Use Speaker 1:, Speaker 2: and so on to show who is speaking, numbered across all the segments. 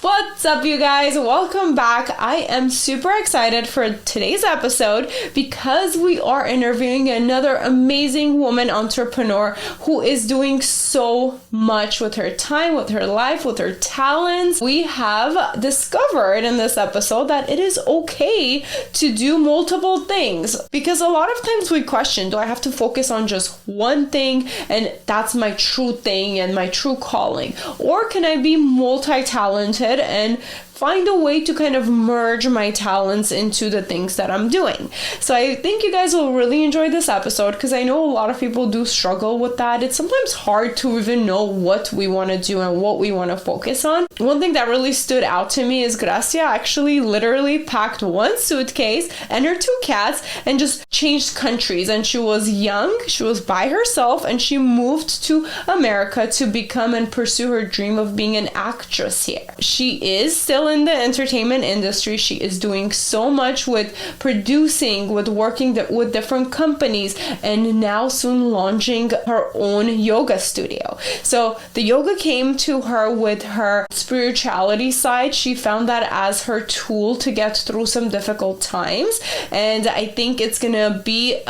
Speaker 1: What's up, you guys? Welcome back. I am super excited for today's episode because we are interviewing another amazing woman entrepreneur who is doing so much with her time, with her life, with her talents. We have discovered in this episode that it is okay to do multiple things, because a lot of times we question, do I have to focus on just one thing and that's my true thing and my true calling? Or can I be multi-talented and find a way to kind of merge my talents into the things that I'm doing? So I think you guys will really enjoy this episode, because I know a lot of people do struggle with that. It's sometimes hard to even know what we want to do and what we want to focus on. One thing that really stood out to me is Grecia actually literally packed one suitcase and her two cats and just changed countries. And she was young, she was by herself, and she moved to America to become and pursue her dream of being an actress here. She is still in the entertainment industry. She is doing so much with producing, with working with different companies, and now soon launching her own yoga studio. So the yoga came to her with her spirituality side. She found that as her tool to get through some difficult times. And I think it's gonna be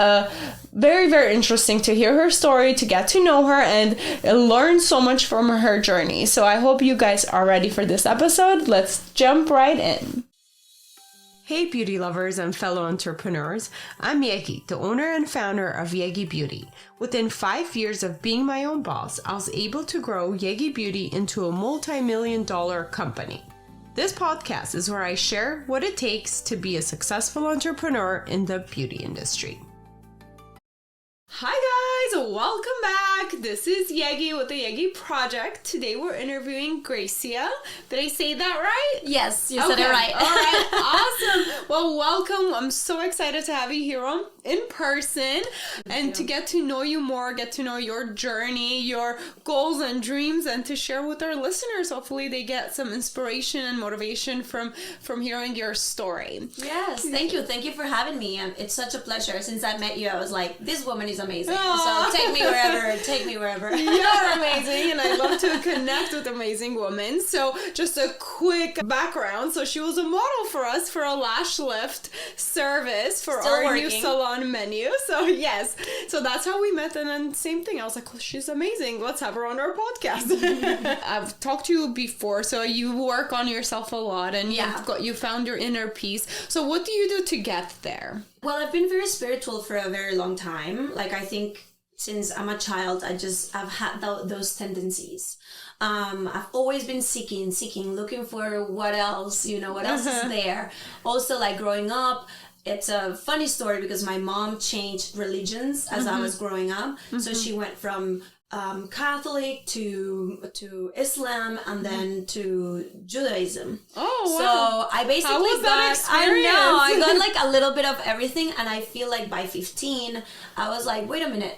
Speaker 1: very, very interesting to hear her story, to get to know her and learn so much from her journey. So I hope you guys are ready for this episode. Let's jump right in. Hey beauty lovers and fellow entrepreneurs, I'm Yegi, the owner and founder of Yegi Beauty. Within 5 years of being my own boss, I was able to grow Yegi Beauty into a multi-million-dollar company. This podcast is where I share what it takes to be a successful entrepreneur in the beauty industry. Hi guys, welcome back. This is Yegi with the Yegi Project. Today we're interviewing Grecia. Did I say that right?
Speaker 2: Yes, you said it right.
Speaker 1: All right, awesome. Well, welcome. I'm so excited to have you here in person and to get to know you more, get to know your journey, your goals and dreams, and to share with our listeners. Hopefully they get some inspiration and motivation from hearing your story.
Speaker 2: Yes, thank you. Thank you for having me. It's such a pleasure. Since I met you, I was like, this woman is amazing.
Speaker 1: Aww.
Speaker 2: So take me wherever.
Speaker 1: You're amazing, and I love to connect with amazing women. So just a quick background. So she was a model for us for a lash lift service for
Speaker 2: Still
Speaker 1: our
Speaker 2: working.
Speaker 1: new salon menu. So yes, so that's how we met. And then same thing, I was like, well, she's amazing. Let's have her on our podcast. I've talked to you before, so you work on yourself a lot, and you found your inner peace. So what do you do to get there?
Speaker 2: Well, I've been very spiritual for a very long time. Like, I think since I'm a child, I've had those tendencies. I've always been seeking, looking for what else, what else is there. Also, like growing up, it's a funny story because my mom changed religions as I was growing up. So she went from Catholic to Islam and then to Judaism.
Speaker 1: Oh, wow.
Speaker 2: So I basically
Speaker 1: How was that experience?
Speaker 2: I got like a little bit of everything, and I feel like by 15 I was like, wait a minute,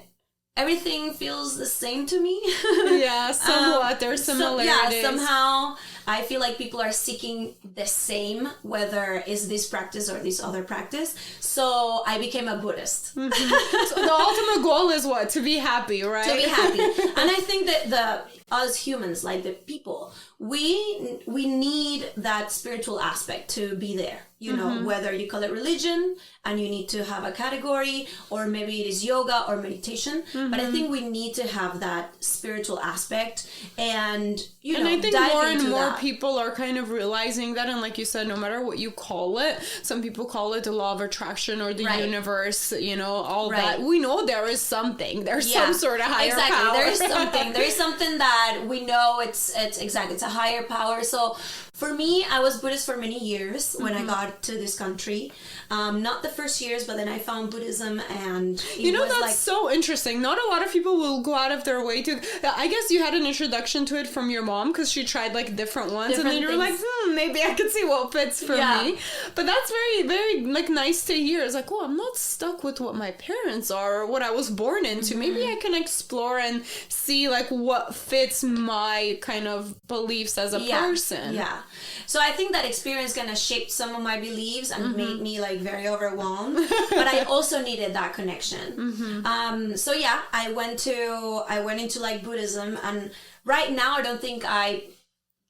Speaker 2: everything feels the same to me.
Speaker 1: Yeah, somewhat. There's similarities.
Speaker 2: Somehow I feel like people are seeking the same, whether it's this practice or this other practice. So I became a Buddhist.
Speaker 1: So the ultimate goal is what? To be happy, right?
Speaker 2: To be happy. And I think that us humans, like the people, we need that spiritual aspect to be there. Whether you call it religion and you need to have a category, or maybe it is yoga or meditation. But I think we need to have that spiritual aspect, and
Speaker 1: I think more and more
Speaker 2: that.
Speaker 1: people are kind of realizing that. And like you said, no matter what you call it, some people call it the law of attraction or the universe, all that. We know there is something. There's some sort of higher power.
Speaker 2: There is something. There is something that we know it's a higher power. So for me, I was Buddhist for many years when I got to this country. Not the first years, but then I found Buddhism, and
Speaker 1: that's so interesting. Not a lot of people will go out of their way to. I guess you had an introduction to it from your mom because she tried like different ones, and then you were like, maybe I could see what fits for me. But that's very, very like nice to hear. It's like, oh, I'm not stuck with what my parents are or what I was born into. Maybe I can explore and see like what fits my kind of beliefs as a person.
Speaker 2: Yeah. So I think that experience kind of shaped some of my beliefs and made me like very overwhelmed. But I also needed that connection. So yeah, I went into like Buddhism, and right now I don't think I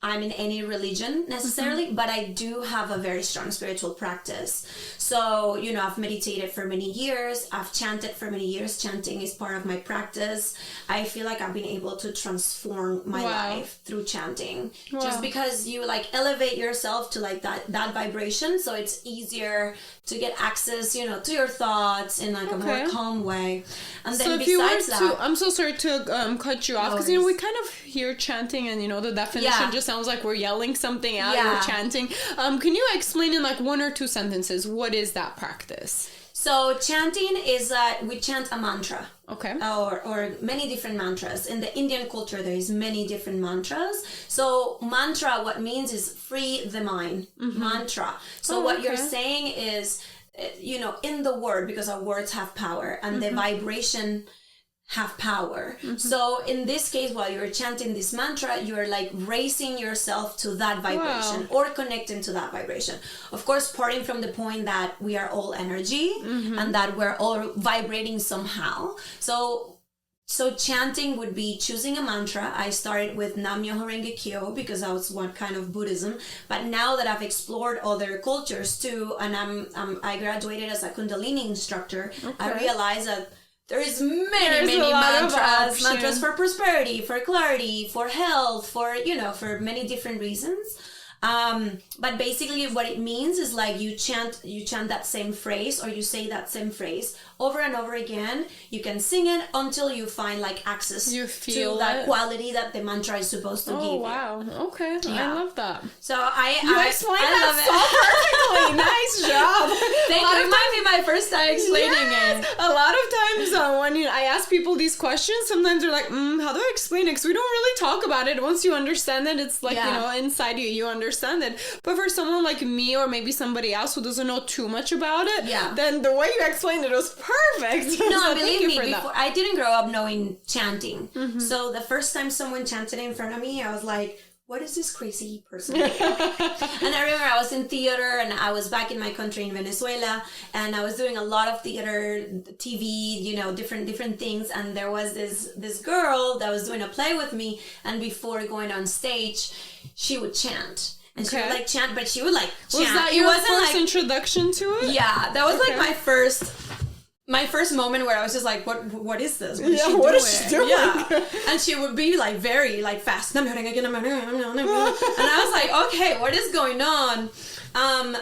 Speaker 2: I'm in any religion necessarily, but I do have a very strong spiritual practice. So, you know, I've meditated for many years. I've chanted for many years. Chanting is part of my practice. I feel like I've been able to transform my life through chanting. Just because you like elevate yourself to like that vibration. So it's easier to get access, you know, to your thoughts in like a more calm way. And then
Speaker 1: so if
Speaker 2: besides
Speaker 1: you were to, I'm so sorry to cut you off, because, you know, we kind of hear chanting and, you know, the definition just sounds like we're yelling something out, we're chanting. Can you explain in like 1 or 2 sentences, what is that practice?
Speaker 2: So chanting is we chant a mantra.
Speaker 1: Okay.
Speaker 2: Or many different mantras. In the Indian culture, there is many different mantras. So mantra, what means is free the mind. Mantra. So what you're saying is, you know, in the word, because our words have power and the vibration have power. So in this case, while you're chanting this mantra, you're like raising yourself to that vibration or connecting to that vibration. Of course, parting from the point that we are all energy and that we're all vibrating somehow. So chanting would be choosing a mantra. I started with Nam Myoho Renge Kyo because that was one kind of Buddhism. But now that I've explored other cultures too, and I graduated as a Kundalini instructor, I realized that there's many mantras for prosperity, for clarity, for health, for, you know, for many different reasons. But basically what it means is like you chant that same phrase, or you say that same phrase over and over again. You can sing it until you find like access to that quality that the mantra is supposed to give you. Oh,
Speaker 1: wow. Okay. Yeah. I love that.
Speaker 2: So I
Speaker 1: explained that so perfectly. Nice job.
Speaker 2: Thank you. It might be my first time explaining it.
Speaker 1: A lot of times when I ask people these questions, sometimes they're like, how do I explain it? Because we don't really talk about it. Once you understand it, it's like, you know, inside you understand it. But for someone like me, or maybe somebody else who doesn't know too much about it, then the way you explained it was perfect.
Speaker 2: No, so believe me, before, I didn't grow up knowing chanting. So the first time someone chanted in front of me, I was like, what is this crazy person doing? And I remember I was in theater, and I was back in my country in Venezuela, and I was doing a lot of theater, TV, you know, different things. And there was this girl that was doing a play with me, and before going on stage, she would chant. And she would like chant, but she would like chant.
Speaker 1: Was that your first introduction to it?
Speaker 2: Yeah, that was like my first moment where I was just like, what is this? What is she doing? Yeah. And she would be like very like fast. And I was like, okay, what is going on?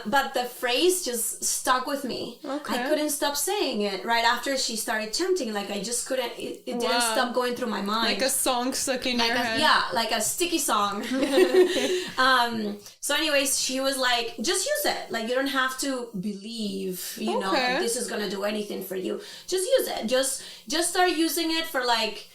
Speaker 2: But the phrase just stuck with me. I couldn't stop saying it right after she started chanting. Like I just couldn't, it didn't stop going through my mind.
Speaker 1: Like a song stuck in your head.
Speaker 2: Yeah, like a sticky song. So anyways, she was like, just use it. Like you don't have to believe, you know, that this is going to do anything for you. Just use it. Just start using it for like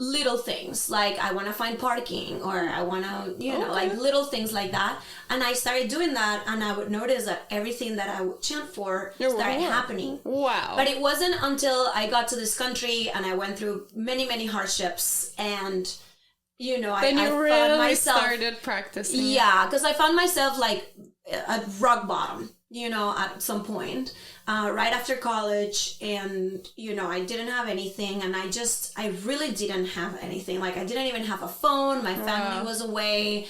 Speaker 2: little things, like I want to find parking, or I want to, you know, like little things like that. And I started doing that, and I would notice that everything that I would chant for started happening. Wow. But it wasn't until I got to this country and I went through many hardships, and you know, I
Speaker 1: really
Speaker 2: found myself
Speaker 1: started practicing.
Speaker 2: Yeah, because I found myself like at rock bottom, you know, at some point. Right after college, and you know, I didn't have anything, and I really didn't have anything. Like I didn't even have a phone. My family was away.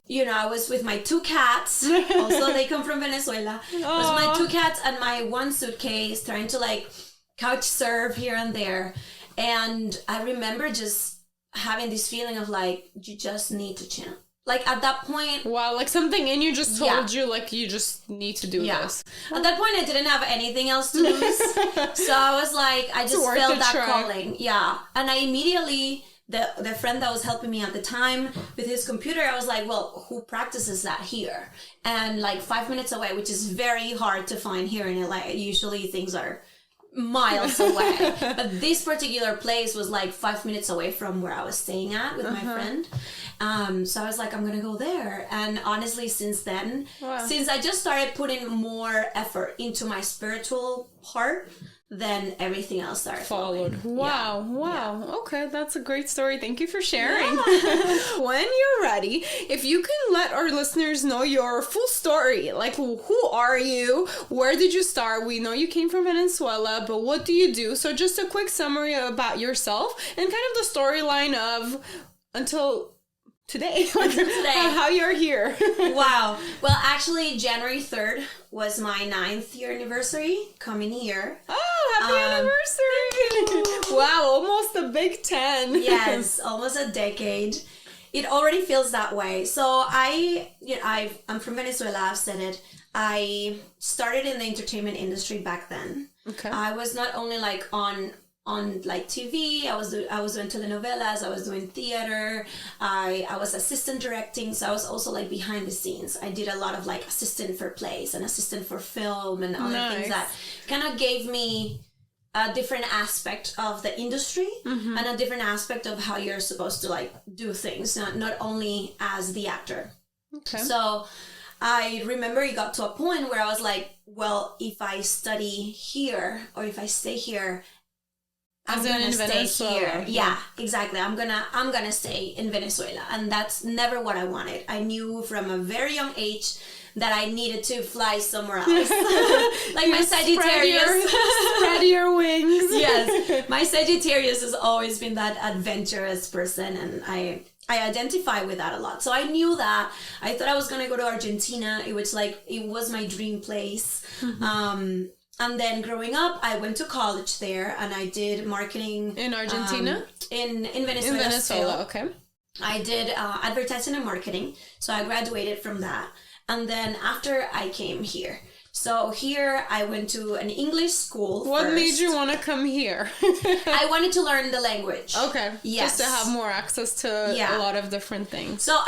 Speaker 2: You know, I was with my 2 cats. Also, they come from Venezuela. I was with my 2 cats and my 1 suitcase, trying to like couch surf here and there. And I remember just having this feeling of like, you just need to chant. Like at that point...
Speaker 1: Wow, like something in you just told you like you just need to do this.
Speaker 2: At that point I didn't have anything else to lose. So I was like, I just felt that calling. Yeah. And I immediately, the friend that was helping me at the time with his computer, I was like, well, who practices that here? And like 5 minutes away, which is very hard to find here in LA. Usually things are miles away. But this particular place was like 5 minutes away from where I was staying at with my friend. So I was like, I'm gonna go there. And honestly, since then, since I just started putting more effort into my spiritual part, then everything else started following.
Speaker 1: Wow. Okay, that's a great story. Thank you for sharing. When you're ready, if you can let our listeners know your full story, like who are you? Where did you start? We know you came from Venezuela, but what do you do? So just a quick summary about yourself and kind of the storyline of until today.
Speaker 2: Today.
Speaker 1: How you're here.
Speaker 2: Wow. Well, actually, January 3rd was my 9th year anniversary coming here.
Speaker 1: Oh, happy anniversary. Wow, almost a big 10.
Speaker 2: Yes, almost a decade. It already feels that way. So I'm from Venezuela, I've said it. I started in the entertainment industry back then.
Speaker 1: Okay.
Speaker 2: I was not only like on like TV, I was doing telenovelas, I was doing theater, I was assistant directing, so I was also like behind the scenes. I did a lot of like assistant for plays and assistant for film and other things that kind of gave me a different aspect of the industry and a different aspect of how you're supposed to like do things, not only as the actor.
Speaker 1: Okay.
Speaker 2: So I remember it got to a point where I was like, well, if I study here or if I stay here, I'm gonna stay here. Yeah, exactly. I'm gonna stay in Venezuela, and that's never what I wanted. I knew from a very young age that I needed to fly somewhere else. Like my Sagittarius,
Speaker 1: spread your wings.
Speaker 2: Yes, my Sagittarius has always been that adventurous person, and I identify with that a lot. So I knew that. I thought I was gonna go to Argentina. It was my dream place. And then growing up, I went to college there, and I did marketing
Speaker 1: in Argentina.
Speaker 2: In Venezuela.
Speaker 1: In Venezuela,
Speaker 2: still.
Speaker 1: okay.
Speaker 2: I did advertising and marketing, so I graduated from that. And then after I came here. So here I went to an English school.
Speaker 1: What made you want to come here?
Speaker 2: I wanted to learn the language.
Speaker 1: Okay.
Speaker 2: Yes.
Speaker 1: Just to have more access to a lot of different things.
Speaker 2: So,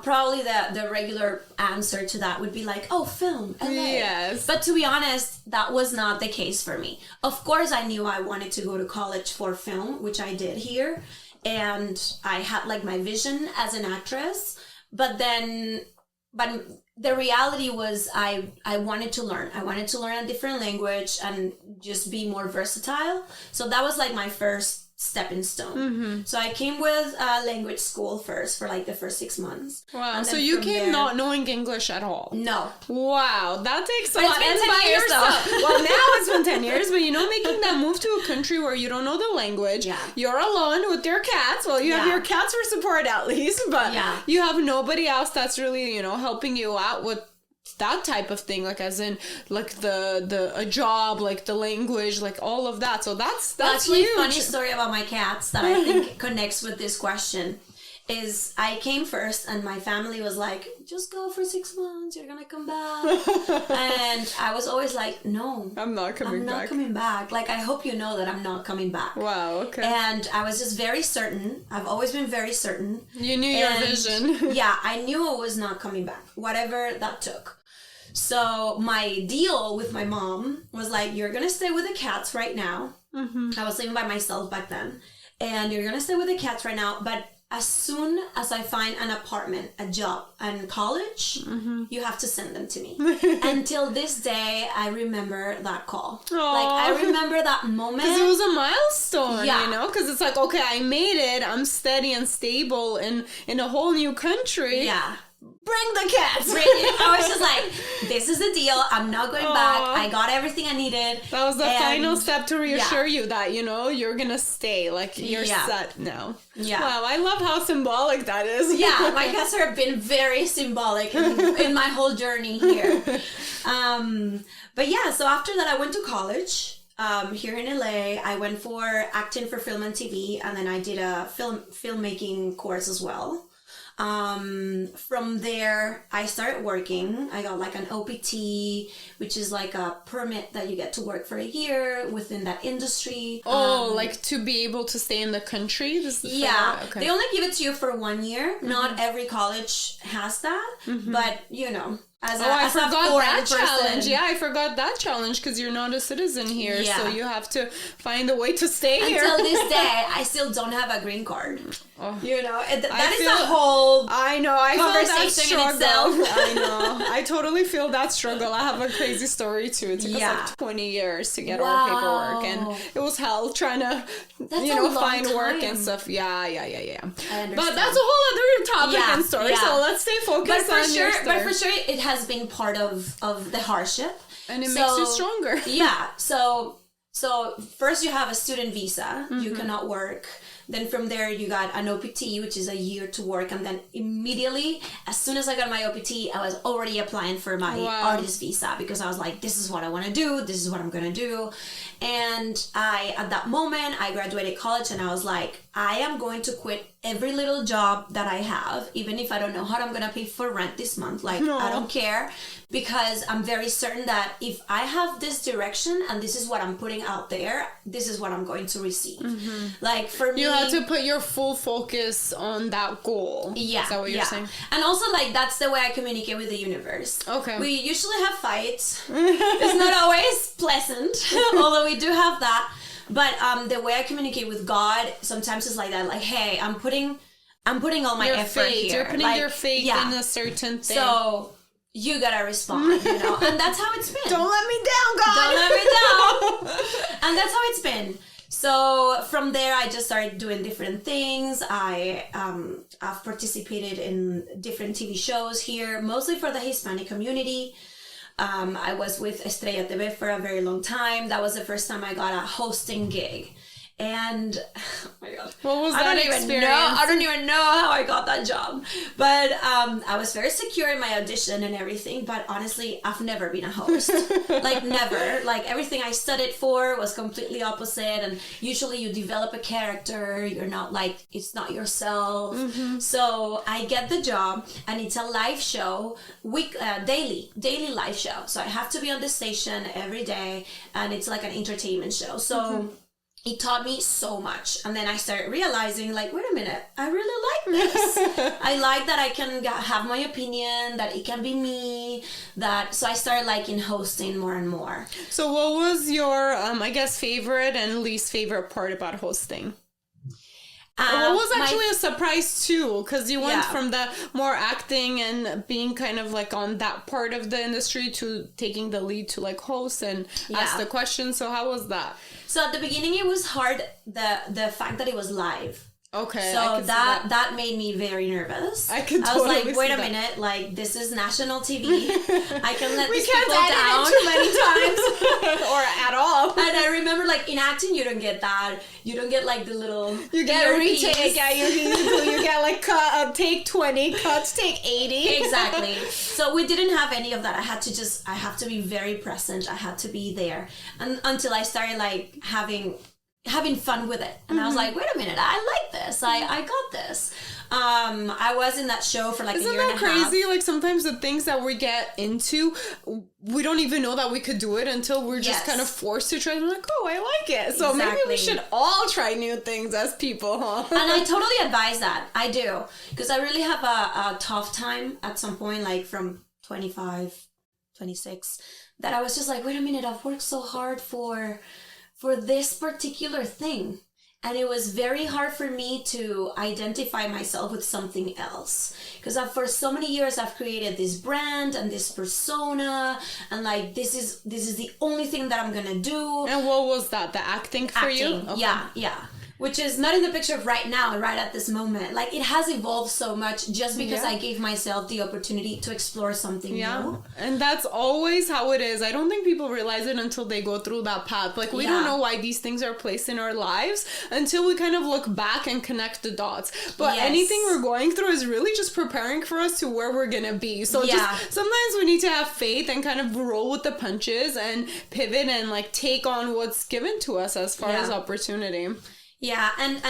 Speaker 2: probably the regular answer to that would be like, oh, film, LA.
Speaker 1: Yes.
Speaker 2: But to be honest, that was not the case for me. Of course, I knew I wanted to go to college for film, which I did here. And I had like my vision as an actress. But the reality was I wanted to learn. I wanted to learn a different language and just be more versatile. So that was like my first stepping stone. So I came with a language school first for like the first 6 months.
Speaker 1: Wow. So you came not knowing English at all?
Speaker 2: No.
Speaker 1: Wow. That takes a lot.
Speaker 2: It's been 10 years though.
Speaker 1: Well, now it's been 10 years, but making that move to a country where you don't know the language, you're alone with your cats. Well, you have your cats for support at least, but you have nobody else that's really, helping you out with that type of thing, like as in like a job, like the language, like all of that. So that's
Speaker 2: actually
Speaker 1: huge.
Speaker 2: A funny story about my cats that I think connects with this question is I came first and my family was like, just go for 6 months, you're gonna come back. And I was always like, no,
Speaker 1: I'm not coming back.
Speaker 2: Like, I hope you know that I'm not coming back.
Speaker 1: Wow, okay.
Speaker 2: And I was just very certain. I've always been very certain.
Speaker 1: You knew your vision.
Speaker 2: Yeah, I knew I was not coming back, whatever that took. So my deal with my mom was like, you're going to stay with the cats right now. I was living by myself back then. And you're going to stay with the cats right now. But as soon as I find an apartment, a job, and college, you have to send them to me. Until this day, I remember that call.
Speaker 1: Aww.
Speaker 2: Like, I remember that moment.
Speaker 1: Because it was a milestone, Because it's like, okay, I made it. I'm steady and stable in a whole new country.
Speaker 2: Yeah.
Speaker 1: Bring the cats.
Speaker 2: I was just like, this is the deal. I'm not going back. I got everything I needed.
Speaker 1: That was the final step to reassure you that, you're going to stay. Like, you're set now.
Speaker 2: Yeah.
Speaker 1: Wow, I love how symbolic that is.
Speaker 2: Yeah, my cats have been very symbolic in my whole journey here. But yeah, so after that, I went to college. Here in LA, I went for acting for film and TV, and then I did a filmmaking course as well. From there, I started working. I got like an OPT, which is like a permit that you get to work for a year within that industry.
Speaker 1: Like to be able to stay in the country? Okay.
Speaker 2: They only give it to you for 1 year. Not every college has that, but I forgot that
Speaker 1: challenge. Yeah, I forgot that challenge because you're not a citizen here, so you have to find a way to stay here.
Speaker 2: Until this day, I still don't have a green card. That is a whole
Speaker 1: I
Speaker 2: conversation in itself.
Speaker 1: I know. I totally feel that struggle. I have a crazy story too. It took us like 20 years to get our paperwork, and it was hell trying to find work and stuff. Yeah.
Speaker 2: I understand.
Speaker 1: But that's a whole other topic and story.
Speaker 2: Yeah.
Speaker 1: So let's stay focused on your story.
Speaker 2: But for sure, it has been part of the hardship,
Speaker 1: and it makes you stronger.
Speaker 2: Yeah. So first you have a student visa. You cannot work. Then from there, you got an OPT, which is a year to work. And then immediately, as soon as I got my OPT, I was already applying for my artist visa, because I was like, this is what I want to do. This is what I'm going to do. And at that moment, I graduated college, and I was like, I am going to quit every little job that I have, even if I don't know how I'm going to pay for rent this month. Like, I don't care, because I'm very certain that if I have this direction and this is what I'm putting out there, this is what I'm going to receive. Like, for me,
Speaker 1: you have to put your full focus on that goal.
Speaker 2: Yeah.
Speaker 1: Is that what you're saying?
Speaker 2: And also, like, that's the way I communicate with the universe.
Speaker 1: Okay.
Speaker 2: We usually have fights. It's not always pleasant, although we do have that. But the way I communicate with God sometimes is like that. Like, hey, I'm putting all my effort here.
Speaker 1: You're putting your faith in a certain thing.
Speaker 2: So you gotta respond, you know. And that's how it's been.
Speaker 1: Don't let me down, God.
Speaker 2: Don't let me down. And that's how it's been. So from there, I just started doing different things. I've participated in different TV shows here, mostly for the Hispanic community. I was with Estrella TV for a very long time. That was the first time I got a hosting gig. And oh my God,
Speaker 1: what was that experience?
Speaker 2: I don't even know how I got that job. But I was very secure in my audition and everything. But honestly, I've never been a host. Like, never. Like, everything I studied for was completely opposite. And usually you develop a character. You're not like, it's not yourself. So I get the job, and it's a live show, daily live show. So I have to be on the station every day, and it's like an entertainment show. So it taught me so much. And then I started realizing, like, wait a minute, I really like this. I like that I can have my opinion, that it can be me, so I started liking hosting more and more.
Speaker 1: So what was your, I guess, favorite and least favorite part about hosting? What was actually a surprise too, because you went from the more acting and being kind of like on that part of the industry to taking the lead to like host and ask the questions. So how was that?
Speaker 2: So at the beginning it was hard, the fact that it was live.
Speaker 1: Okay.
Speaker 2: So that made me very nervous. I was like, wait a minute, like, this is national TV. I can let these people down
Speaker 1: too many times or at all.
Speaker 2: And I remember, like, in acting, you don't get that. You don't get like the little.
Speaker 1: You get a retake. Yeah, you get like take 20, cuts take 80.
Speaker 2: Exactly. So we didn't have any of that. I have to be very present. I had to be there, and until I started like having fun with it. And I was like, wait a minute, I like this. I got this. I was in that show for like a year and a half.
Speaker 1: Isn't that crazy? Like, sometimes the things that we get into, we don't even know that we could do it until we're just kind of forced to try. And like, oh, I like it. So maybe we should all try new things as people, huh?
Speaker 2: And I totally advise that. I do. Because I really have a tough time at some point, like from 25, 26, that I was just like, wait a minute, I've worked so hard for this particular thing. And it was very hard for me to identify myself with something else. Because for so many years, I've created this brand and this persona. And like, this is the only thing that I'm going to do.
Speaker 1: And what was that? The acting for you?
Speaker 2: Okay. Yeah. Which is not in the picture of right now, right at this moment. Like, it has evolved so much just because I gave myself the opportunity to explore something new.
Speaker 1: And that's always how it is. I don't think people realize it until they go through that path. Like, we don't know why these things are placed in our lives until we kind of look back and connect the dots. But anything we're going through is really just preparing for us to where we're gonna be. So just sometimes we need to have faith and kind of roll with the punches and pivot and like take on what's given to us as far as opportunity.
Speaker 2: Yeah, and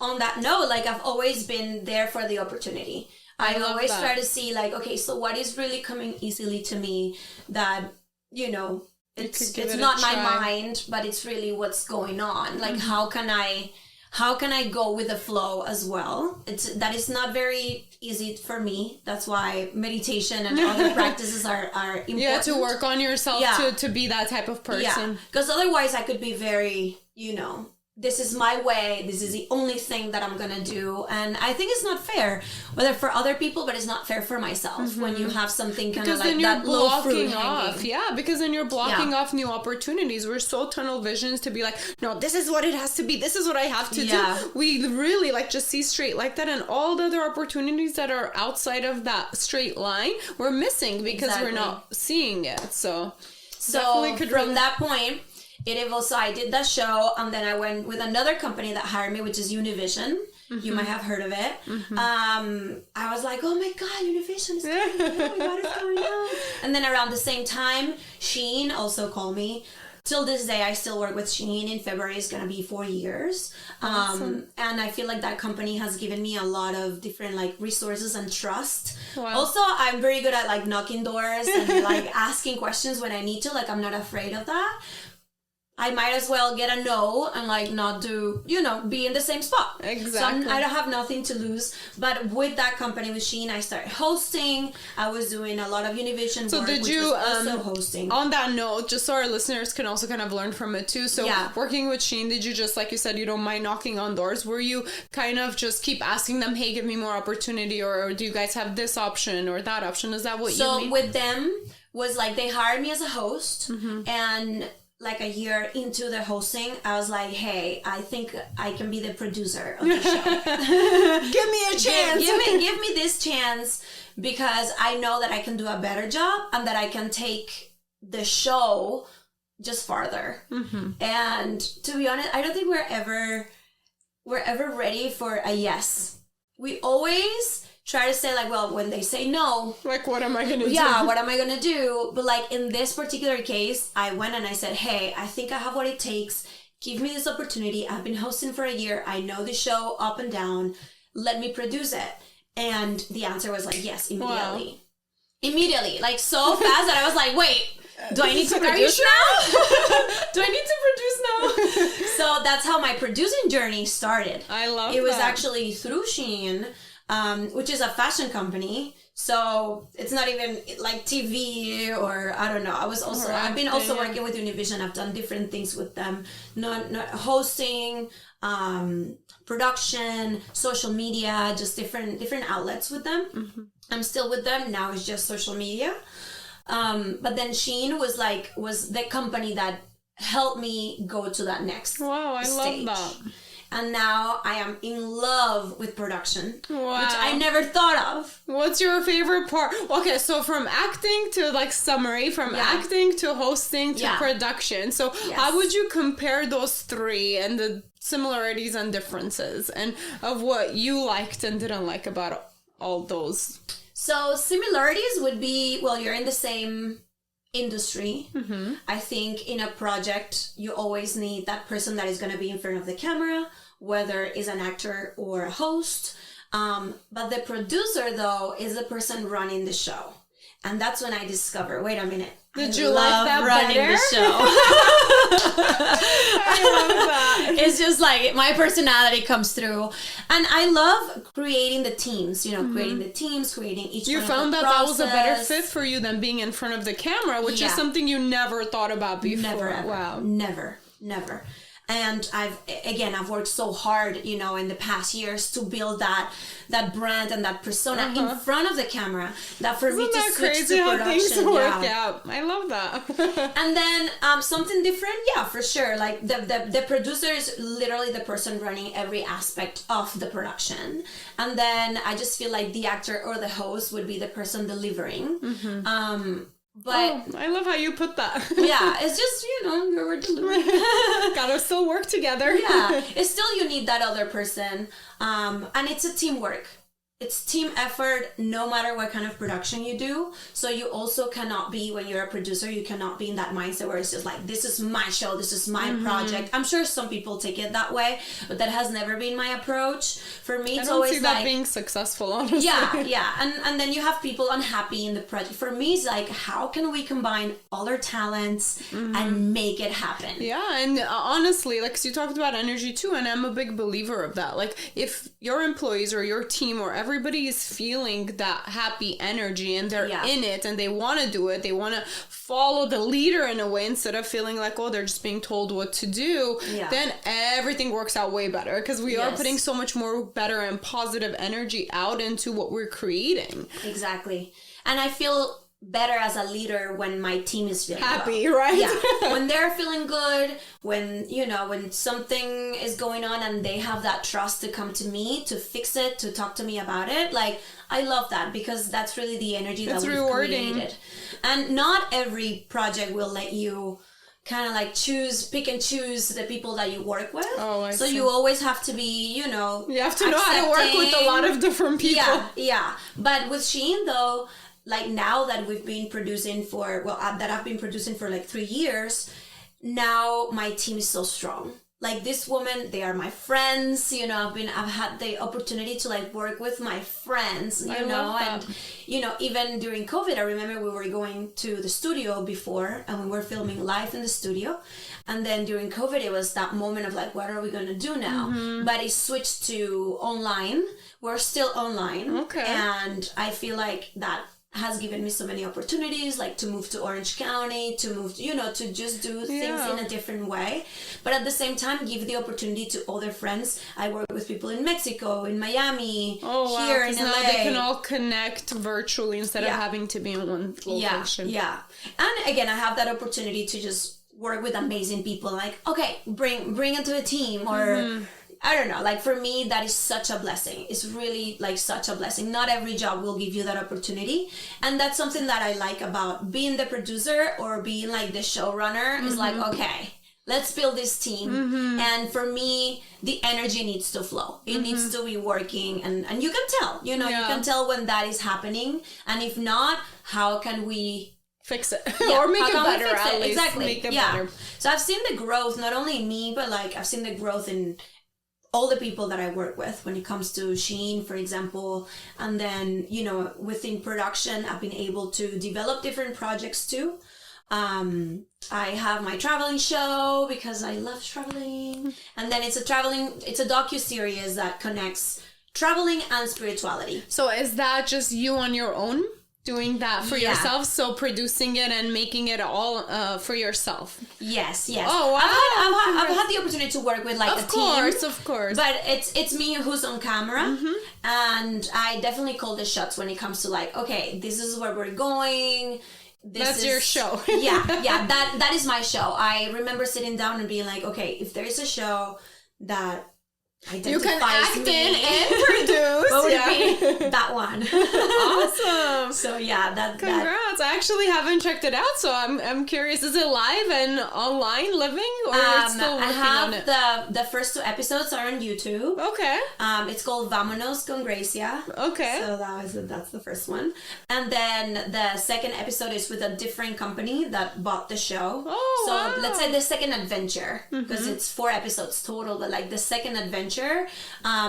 Speaker 2: on that note, like, I've always been there for the opportunity. I always try to see, like, okay, so what is really coming easily to me that, you know, it's not my mind, but it's really what's going on. Like, how can I go with the flow as well? That is not very easy for me. That's why meditation and other practices are important.
Speaker 1: Yeah, to work on yourself to be that type of person.
Speaker 2: Yeah, because otherwise I could be very, you know, this is my way, this is the only thing that I'm gonna do. And I think it's not fair, whether for other people, but it's not fair for myself when you have something kind of like that low fruit hanging.
Speaker 1: Yeah, because then you're blocking off new opportunities. We're so tunnel visions to be like, no, this is what it has to be, this is what I have to do. We really like just see straight like that, and all the other opportunities that are outside of that straight line, we're missing because we're not seeing it. So
Speaker 2: from that point, it evolved. So I did that show, and then I went with another company that hired me, which is Univision. You might have heard of it. I was like, oh my God, Univision is coming. Oh my God, it's going on. And then around the same time, Shein also called me. Till this day, I still work with Shein. In February, it's going to be 4 years.
Speaker 1: Awesome.
Speaker 2: And I feel like that company has given me a lot of different like resources and trust.
Speaker 1: Wow.
Speaker 2: Also, I'm very good at like knocking doors and like asking questions when I need to. Like, I'm not afraid of that. I might as well get a no and like not do, be in the same spot.
Speaker 1: Exactly.
Speaker 2: So I don't have nothing to lose. But with that company, with Shein, I started hosting. I was doing a lot of Univision work,
Speaker 1: did
Speaker 2: which
Speaker 1: you,
Speaker 2: was also hosting.
Speaker 1: On that note, just so our listeners can also kind of learn from it too. So
Speaker 2: Yeah.
Speaker 1: working with Shein, did you just, like you said, you don't mind knocking on doors? Were you kind of just keep asking them, hey, give me more opportunity, or do you guys have this option or that option? Is that what you mean?
Speaker 2: So with them was like they hired me as a host, and like a year into the hosting, I was like, hey, I think I can be the producer of the show.
Speaker 1: Give me a chance.
Speaker 2: Give me this chance, because I know that I can do a better job and that I can take the show just farther. And to be honest, I don't think we're ever ready for a yes. We always try to say like, well, when they say no,
Speaker 1: Like, what am I going to do?
Speaker 2: yeah, what am I going to do? But like in this particular case, I went and I said, hey, I think I have what it takes. Give me this opportunity. I've been hosting for a year. I know the show up and down. Let me produce it. And the answer was like, yes, immediately.
Speaker 1: Wow.
Speaker 2: Immediately. Like so fast that I was like, wait, do I need to
Speaker 1: Are you
Speaker 2: produce
Speaker 1: sure?
Speaker 2: now? Do I need to produce now? So that's how my producing journey started.
Speaker 1: I love
Speaker 2: it. It was
Speaker 1: that.
Speaker 2: actually through Shein, which is a fashion company. So it's not even like TV or I don't know. I've been also working with Univision. I've done different things with them, not hosting, production, social media, just different outlets with them. I'm still with them now. It's just social media. But then Shein was the company that helped me go to that next
Speaker 1: Wow, I
Speaker 2: stage.
Speaker 1: love that.
Speaker 2: And now I am in love with production,
Speaker 1: Wow.
Speaker 2: which I never thought of.
Speaker 1: What's your favorite part? Okay, so from acting to like summary, from acting to hosting to production. So how would you compare those three and the similarities and differences and of what you liked and didn't like about all those?
Speaker 2: So similarities would be, well, you're in the same industry. I think in a project, you always need that person that is going to be in front of the camera, whether it's an actor or a host. But the producer, though, is the person running the show. And that's when I discover, wait a minute.
Speaker 1: Did you like that
Speaker 2: running
Speaker 1: better?
Speaker 2: the show?
Speaker 1: I love that.
Speaker 2: It's just like my personality comes through. And I love creating the teams, creating the teams, creating each
Speaker 1: You
Speaker 2: one
Speaker 1: found
Speaker 2: of the
Speaker 1: that was a better
Speaker 2: process.
Speaker 1: fit for you than being in front of the camera, which is something you never thought about before.
Speaker 2: Never, ever.
Speaker 1: Wow.
Speaker 2: Never. And I've worked so hard, in the past years to build that brand and that persona in front of the camera that for me
Speaker 1: Isn't
Speaker 2: to
Speaker 1: that
Speaker 2: switch
Speaker 1: crazy
Speaker 2: to
Speaker 1: how
Speaker 2: production.
Speaker 1: things work out? I love that.
Speaker 2: And then something different, for sure. Like the producer is literally the person running every aspect of the production. And then I just feel like the actor or the host would be the person delivering. But
Speaker 1: I love how you put that.
Speaker 2: it's just, we're delivering.
Speaker 1: Gotta still work together.
Speaker 2: It's still, you need that other person. And it's a teamwork. It's team effort no matter what kind of production you do. So you also cannot be, when you're a producer, you cannot be in that mindset where it's just like, this is my show, this is my project. I'm sure some people take it that way, but that has never been my approach. For me, it's always
Speaker 1: I don't see that being successful, honestly.
Speaker 2: Yeah. And then you have people unhappy in the project. For me, it's like, how can we combine all our talents and make it happen?
Speaker 1: Yeah, and honestly, like, 'cause you talked about energy too, and I'm a big believer of that. Like, if your employees or your team or everybody is feeling that happy energy and they're in it and they want to do it, they want to follow the leader in a way instead of feeling like, oh, they're just being told what to do, then everything works out way better because we are putting so much more better and positive energy out into what we're creating.
Speaker 2: Exactly. And I feel better as a leader when my team is feeling
Speaker 1: happy,
Speaker 2: well.
Speaker 1: right?
Speaker 2: Yeah. When they're feeling good, when something is going on and they have that trust to come to me to fix it, to talk to me about it, like, I love that because that's really the energy that we've created. And not every project will let you kind of like pick and choose the people that you work with.
Speaker 1: Oh, I see.
Speaker 2: You always have to be, you have
Speaker 1: to know how to work with a lot of different people.
Speaker 2: Yeah. But with Shein though, like now that we've been producing that I've been producing for like 3 years, now my team is so strong. Like this woman, they are my friends, I've had the opportunity to like work with my friends, and, even during COVID, I remember we were going to the studio before and we were filming live in the studio. And then during COVID, it was that moment of like, what are we going to do now? Mm-hmm. But it switched to online. We're still online.
Speaker 1: Okay.
Speaker 2: And I feel like that has given me so many opportunities, like to move to Orange County, to move, to just do things in a different way. But at the same time, give the opportunity to other friends. I work with people in Mexico, in Miami, here in LA.
Speaker 1: Now they can all connect virtually instead of having to be in one location.
Speaker 2: Yeah. And again, I have that opportunity to just work with amazing people. Like, okay, bring it to a team, or I don't know, like for me, that is such a blessing. It's really like such a blessing. Not every job will give you that opportunity. And that's something that I like about being the producer or being like the showrunner is like, okay, let's build this team. And for me, the energy needs to flow. It needs to be working. And you can tell, you can tell when that is happening. And if not, how can we
Speaker 1: fix it or make it better at least.
Speaker 2: Exactly.
Speaker 1: Make it better.
Speaker 2: So I've seen the growth, not only in me, but like I've seen the growth in all the people that I work with when it comes to Shein, for example. And then, within production, I've been able to develop different projects too. I have my traveling show because I love traveling. And then it's a docu-series that connects traveling and spirituality.
Speaker 1: So is that just you on your own doing that for yourself? So producing it and making it all for yourself?
Speaker 2: Yes.
Speaker 1: Oh, wow.
Speaker 2: I've had the opportunity to work with like a team.
Speaker 1: Of course.
Speaker 2: But it's me who's on camera. And I definitely call the shots when it comes to like, okay, this is where we're going.
Speaker 1: That's your show.
Speaker 2: That is my show. I remember sitting down and being like, okay, if there is a show that
Speaker 1: you can act in and produce.
Speaker 2: What would it be? That one.
Speaker 1: Awesome.
Speaker 2: So
Speaker 1: congrats. I actually haven't checked it out, so I'm curious. Is it live and online living, or it's still working on it?
Speaker 2: The first 2 episodes are on YouTube.
Speaker 1: Okay.
Speaker 2: It's called Vámonos con Grecia.
Speaker 1: Okay.
Speaker 2: So that's the first one, and then the second episode is with a different company that bought the show.
Speaker 1: Oh,
Speaker 2: so
Speaker 1: wow.
Speaker 2: Let's say the second adventure, because it's 4 episodes total, but like the second adventure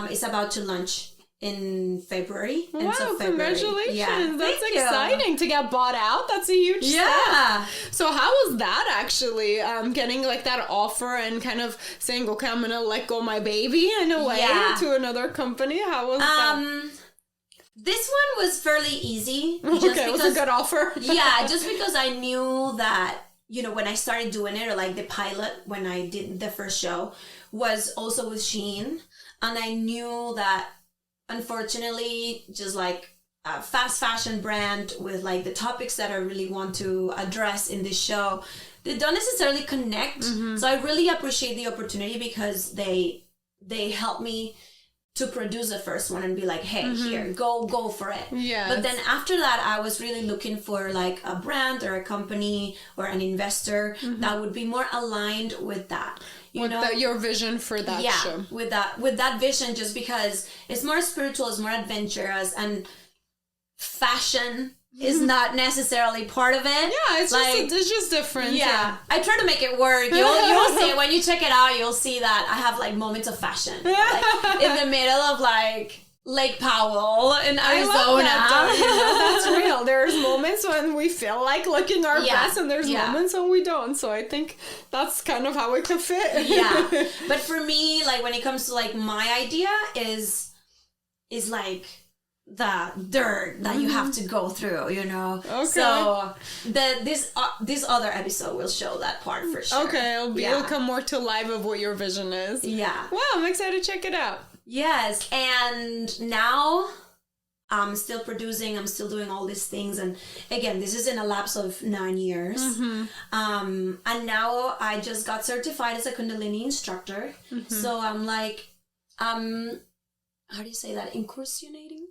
Speaker 2: is about to launch in February.
Speaker 1: Wow, congratulations.
Speaker 2: Yeah.
Speaker 1: That's exciting to get bought out. That's a huge step. So how was that actually, getting like that offer and kind of saying, okay, I'm going to let go my baby in a way to another company? How was that?
Speaker 2: This one was fairly easy.
Speaker 1: It was a good offer.
Speaker 2: Just because I knew that, when I started doing it, or like the pilot, when I did the first show, was also with Shein. And I knew that, unfortunately, just like a fast fashion brand with like the topics that I really want to address in this show, they don't necessarily connect. So I really appreciate the opportunity because they help me to produce the first one and be like, hey, here, go for it. But then after that, I was really looking for like a brand or a company or an investor that would be more aligned with that.
Speaker 1: Your vision for that show.
Speaker 2: With that vision, just because it's more spiritual, it's more adventurous, and fashion is not necessarily part of it.
Speaker 1: Yeah, it's just different.
Speaker 2: Yeah. I try to make it work. You'll see it. When you check it out, you'll see that I have like moments of fashion. Like in the middle of like Lake Powell in Arizona.
Speaker 1: That's real. There's moments when we feel like looking our best, and there's moments when we don't. So I think that's kind of how it can fit.
Speaker 2: But for me, like when it comes to like my idea is like the dirt that you have to go through, Okay. So this other episode will show that part for sure.
Speaker 1: Okay, it'll come more to life of what your vision is.
Speaker 2: Yeah.
Speaker 1: Wow, I'm excited to check it out.
Speaker 2: Yes, and now I'm still producing, I'm still doing all these things, and again, this is in a lapse of 9 years. And now I just got certified as a Kundalini instructor. So I'm like, how do you say that? Incursionating?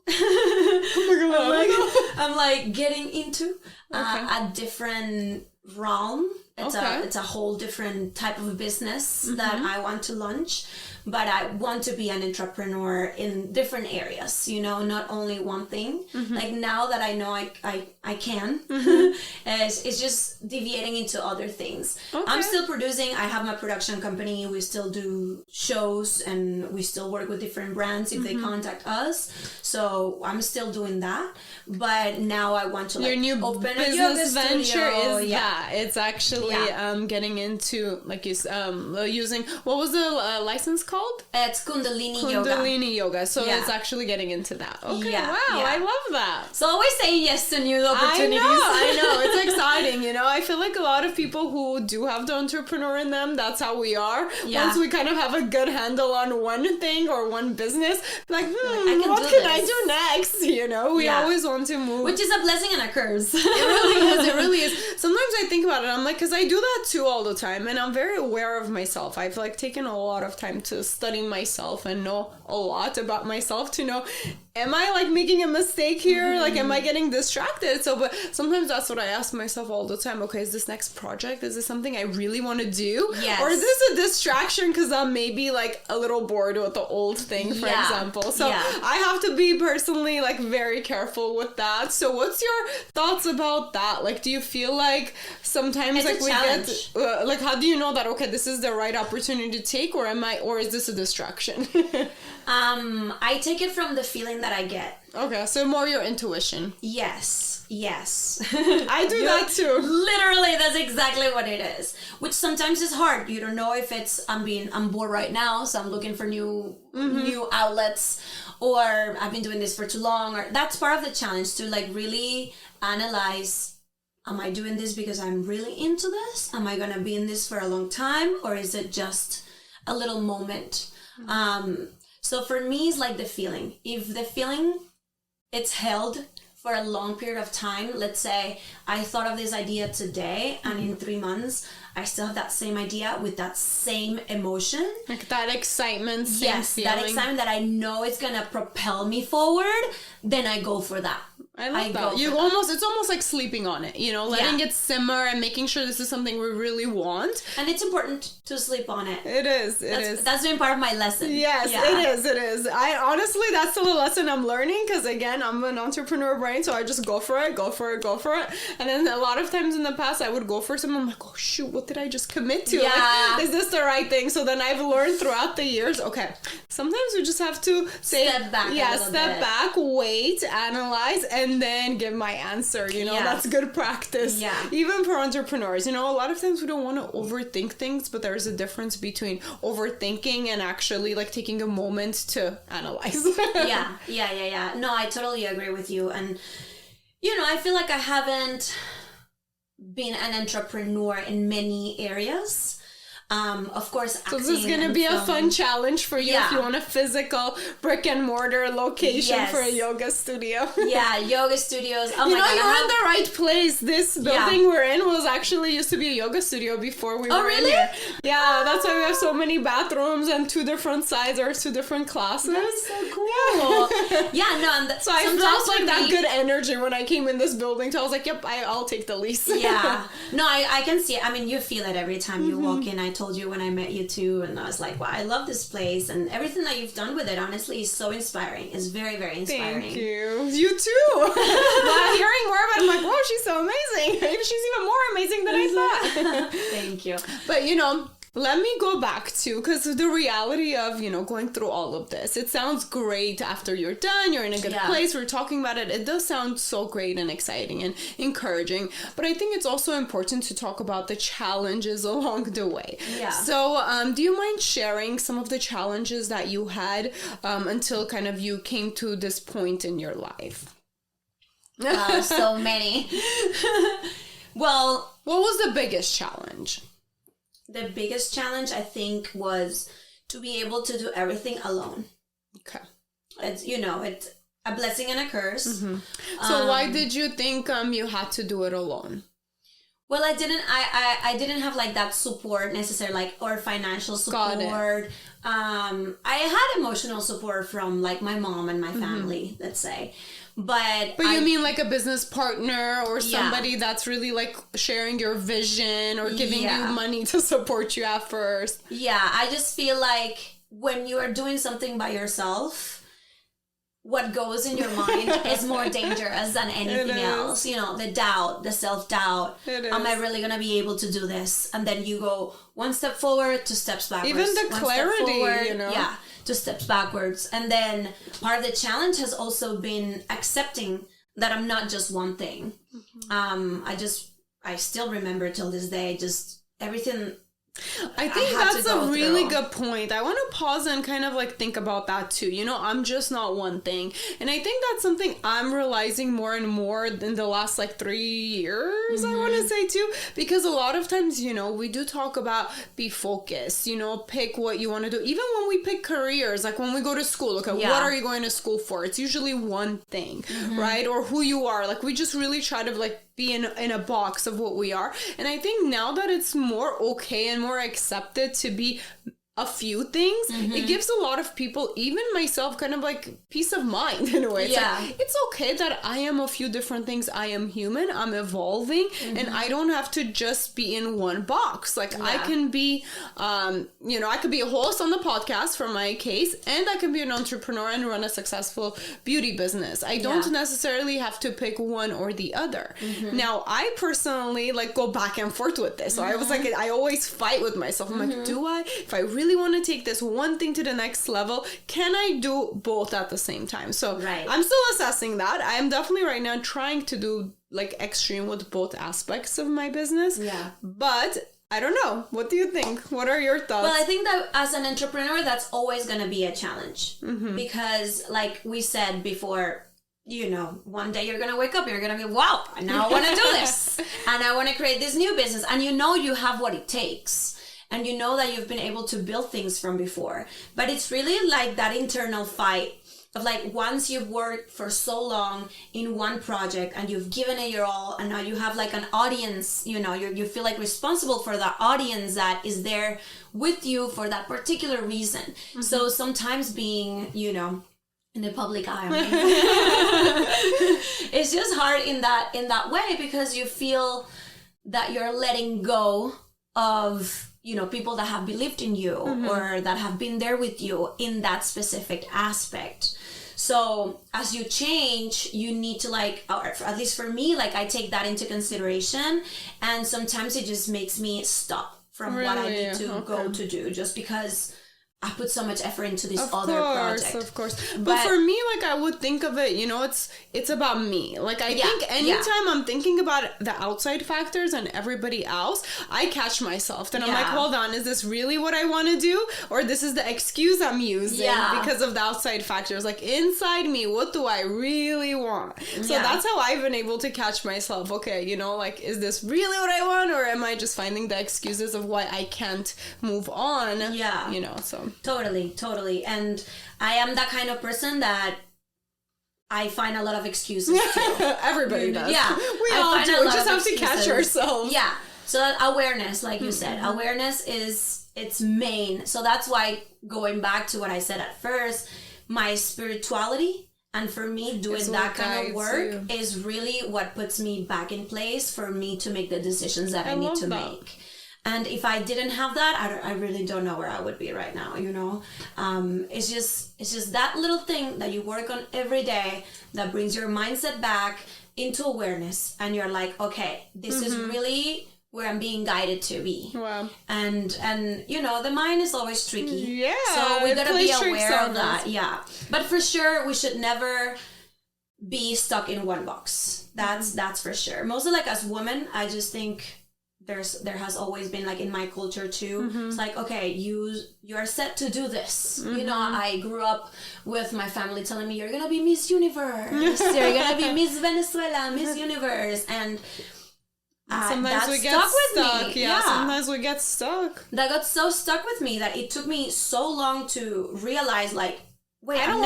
Speaker 2: I'm like getting into a different realm It's a whole different type of business that I want to launch. But I want to be an entrepreneur in different areas, you know, not only one thing. Like now that I know I can, it's just deviating into other things. I'm still producing. I have my production company. We still do shows and we still work with different brands if they contact us. So I'm still doing that. But now I want to, like,
Speaker 1: your new
Speaker 2: open
Speaker 1: business
Speaker 2: a yoga
Speaker 1: venture
Speaker 2: studio.
Speaker 1: is that it's actually getting into, like, you using, what was the license called?
Speaker 2: It's Kundalini Yoga.
Speaker 1: Kundalini Yoga. So it's actually getting into that. Okay, wow, I love that.
Speaker 2: So always saying yes to new opportunities.
Speaker 1: I know. It's exciting, you know. I feel like a lot of people who do have the entrepreneur in them, that's how we are.
Speaker 2: Yeah.
Speaker 1: Once we kind of have a good handle on one thing or one business, like, what can I do next? You know, we always want to move.
Speaker 2: Which is a blessing and a curse.
Speaker 1: It really is. It really is. Sometimes I think about it. I'm like, because I do that too all the time. And I'm very aware of myself. I've, like, taken a lot of time to study myself and know a lot about myself to know, am I, like, making a mistake here? Like, am I getting distracted? So, but sometimes that's what I ask myself all the time. Okay, is this next project, is this something I really want to do?
Speaker 2: Yes.
Speaker 1: Or is this a distraction because I'm maybe, like, a little bored with the old thing, for example? So I have to be personally, like, very careful with that. So what's your thoughts about that? Like, do you feel like sometimes,
Speaker 2: it's
Speaker 1: like,
Speaker 2: challenge.
Speaker 1: like, how do you know that, okay, this is the right opportunity to take, or is this a distraction?
Speaker 2: I take it from the feeling that I get.
Speaker 1: Okay, so more your intuition.
Speaker 2: Yes.
Speaker 1: I do that too.
Speaker 2: Literally, that's exactly what it is. Which sometimes is hard. You don't know if it's I'm bored right now, so I'm looking for new outlets, or I've been doing this for too long. Or that's part of the challenge, to, like, really analyze. Am I doing this because I'm really into this? Am I gonna be in this for a long time, or is it just a little moment? So for me, it's like the feeling. If the feeling, it's held for a long period of time, let's say I thought of this idea today, and in 3 months, I still have that same idea with that same emotion.
Speaker 1: Like that excitement,
Speaker 2: yes,
Speaker 1: feeling.
Speaker 2: that excitement that I know it's gonna propel me forward, then I go for that.
Speaker 1: I love that. It's almost like sleeping on it, you know, letting it simmer and making sure this is something we really want.
Speaker 2: And it's important to sleep on it.
Speaker 1: It is.
Speaker 2: That's been part of my lesson.
Speaker 1: Yes, it is. I honestly, that's still a lesson I'm learning, because again, I'm an entrepreneur brain, so I just go for it. And then a lot of times in the past, I would go for something, I'm like, oh shoot, what did I just commit to?
Speaker 2: Yeah.
Speaker 1: Like, is this the right thing? So then I've learned throughout the years, okay, sometimes we just have to
Speaker 2: step back
Speaker 1: back, wait, analyze, and then give my answer, you know. That's good practice. Even for entrepreneurs, you know, a lot of times we don't want to overthink things, but there's a difference between overthinking and actually, like, taking a moment to analyze.
Speaker 2: Yeah. No, I totally agree with you. And, you know, I feel like I haven't been an entrepreneur in many areas. Of course,
Speaker 1: so this is going to be a fun challenge for you if you want a physical brick and mortar location for a yoga studio.
Speaker 2: Yoga studios. Oh,
Speaker 1: you know, you're in the right place. This building we're in was actually used to be a yoga studio before we were in here. Yeah, that's why we have so many bathrooms and 2 different sides or 2 different classes.
Speaker 2: That's so cool.
Speaker 1: So I felt like that good energy when I came in this building. So I was like, yep, I'll take the lease.
Speaker 2: No, I can see it. I mean, you feel it every time you walk in. I told you when I met you too, and I was like, wow, I love this place, and everything that you've done with it, honestly, is so inspiring. It's very, very inspiring.
Speaker 1: Thank you. You too. Well, hearing more about it, I'm like, wow, she's so amazing. She's even more amazing than I thought.
Speaker 2: Thank you.
Speaker 1: But, you know, let me go back to, because the reality of, you know, going through all of this, it sounds great after you're done, you're in a good place, we're talking about it. It does sound so great and exciting and encouraging. But I think it's also important to talk about the challenges along the way. So do you mind sharing some of the challenges that you had until kind of you came to this point in your life?
Speaker 2: So many. Well,
Speaker 1: what was the biggest challenge?
Speaker 2: The biggest challenge, I think, was to be able to do everything alone.
Speaker 1: Okay.
Speaker 2: It's, you know, it's a blessing and a curse.
Speaker 1: So why did you think you had to do it alone?
Speaker 2: Well, I didn't have, like, that support necessarily, like, or financial support. I had emotional support from, like, my mom and my family, let's say. But
Speaker 1: you mean like a business partner or somebody that's really like sharing your vision or giving you money to support you at first?
Speaker 2: Yeah, I just feel like when you are doing something by yourself, what goes in your mind is more dangerous than anything else. You know, the doubt, the self-doubt. Am I really going to be able to do this? And then you go one step forward, 2 steps backwards.
Speaker 1: Even the clarity, forward, you know?
Speaker 2: Yeah, 2 steps backwards. And then part of the challenge has also been accepting that I'm not just one thing. I still remember till this day, just everything...
Speaker 1: I think that's a really good point. I want to pause and kind of like think about that too. You know, I'm just not one thing. And I think that's something I'm realizing more and more in the last like 3 years, I want to say too. Because a lot of times, you know, we do talk about be focused, you know, pick what you want to do. Even when we pick careers, like when we go to school, okay, what are you going to school for? It's usually one thing, right? Or who you are. Like we just really try to like be in a box of what we are. And I think now that it's more okay and more accepted to be a few things, it gives a lot of people, even myself, kind of like peace of mind in a way. It's like, it's okay that I am a few different things. I am human, I'm evolving, and I don't have to just be in one box. Like I can be, you know, I could be a host on the podcast for my case, and I can be an entrepreneur and run a successful beauty business. I don't necessarily have to pick one or the other. Now, I personally like go back and forth with this. So I was like, I always fight with myself. I'm like, do I? If I really want to take this one thing to the next level, can I do both at the same time? So I'm still assessing that. I'm definitely right now trying to do like extreme with both aspects of my business. But I don't know. What do you think? What are your thoughts?
Speaker 2: Well, I think that as an entrepreneur, that's always going to be a challenge. Because like we said before, you know, one day you're going to wake up and you're going to be, wow, now I want to do this. And I want to create this new business. And you know you have what it takes. And you know that you've been able to build things from before. But it's really like that internal fight of like, once you've worked for so long in one project and you've given it your all, and now you have like an audience, you know, you feel like responsible for the audience that is there with you for that particular reason. So sometimes being, you know, in the public eye, it's just hard in that way, because you feel that you're letting go of, you know, people that have believed in you or that have been there with you in that specific aspect. So as you change, you need to like, or at least for me, like I take that into consideration, and sometimes it just makes me stop from what I need to go to do, just because I put so much effort into this other project.
Speaker 1: Of course. But for me, like, I would think of it, you know, it's about me. Like, I think anytime I'm thinking about the outside factors and everybody else, I catch myself. Then I'm like, hold on, is this really what I want to do? Or this is the excuse I'm using because of the outside factors? Like, inside me, what do I really want? So that's how I've been able to catch myself. Okay, you know, like, is this really what I want? Or am I just finding the excuses of why I can't move on?
Speaker 2: Yeah.
Speaker 1: You know, so...
Speaker 2: Totally. And I am that kind of person that I find a lot of excuses too.
Speaker 1: Everybody does.
Speaker 2: Yeah.
Speaker 1: We all do. We just have to catch ourselves.
Speaker 2: Yeah. So that awareness, like you said, awareness is its main. So that's why, going back to what I said at first, my spirituality, and for me doing that kind of work is really what puts me back in place for me to make the decisions that I need to make. And if I didn't have that, I really don't know where I would be right now, you know? It's just that little thing that you work on every day that brings your mindset back into awareness. And you're like, okay, this is really where I'm being guided to be. Wow. And you know, the mind is always tricky.
Speaker 1: Yeah.
Speaker 2: So we gotta be aware of that. Yeah. But for sure, we should never be stuck in one box. That's for sure. Mostly like as women, I just think... There has always been, like in my culture too, it's like, okay, you're set to do this. You know, I grew up with my family telling me, you're gonna be Miss Universe, you're gonna be Miss Venezuela, Miss Universe, and
Speaker 1: sometimes we get stuck. Yeah, sometimes we get stuck.
Speaker 2: That got so stuck with me that it took me so long to realize, like, wait, I'm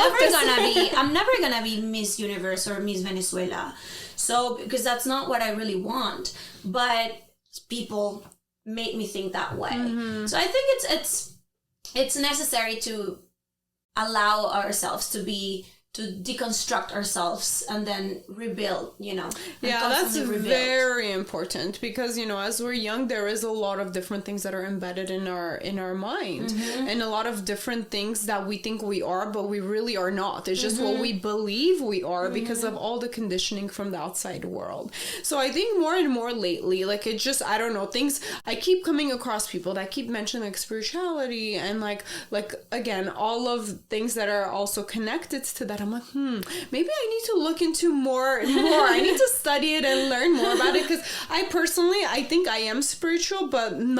Speaker 2: never gonna be Miss Universe or Miss Venezuela. So, because that's not what I really want, but people made me think that way. So I think it's necessary to allow ourselves to be deconstruct ourselves and then rebuild,
Speaker 1: Yeah, that's very important, because as we're young, there is a lot of different things that are embedded in our mind, and a lot of different things that we think we are, but we really are not. It's just what we believe we are because of all the conditioning from the outside world. So I think more and more lately, like, it just, I don't know, things, I keep coming across people that keep mentioning like spirituality and like again, all of things that are also connected to that. I'm like, maybe I need to look into more. I need to study it and learn more about it, because I think I am spiritual, but I'm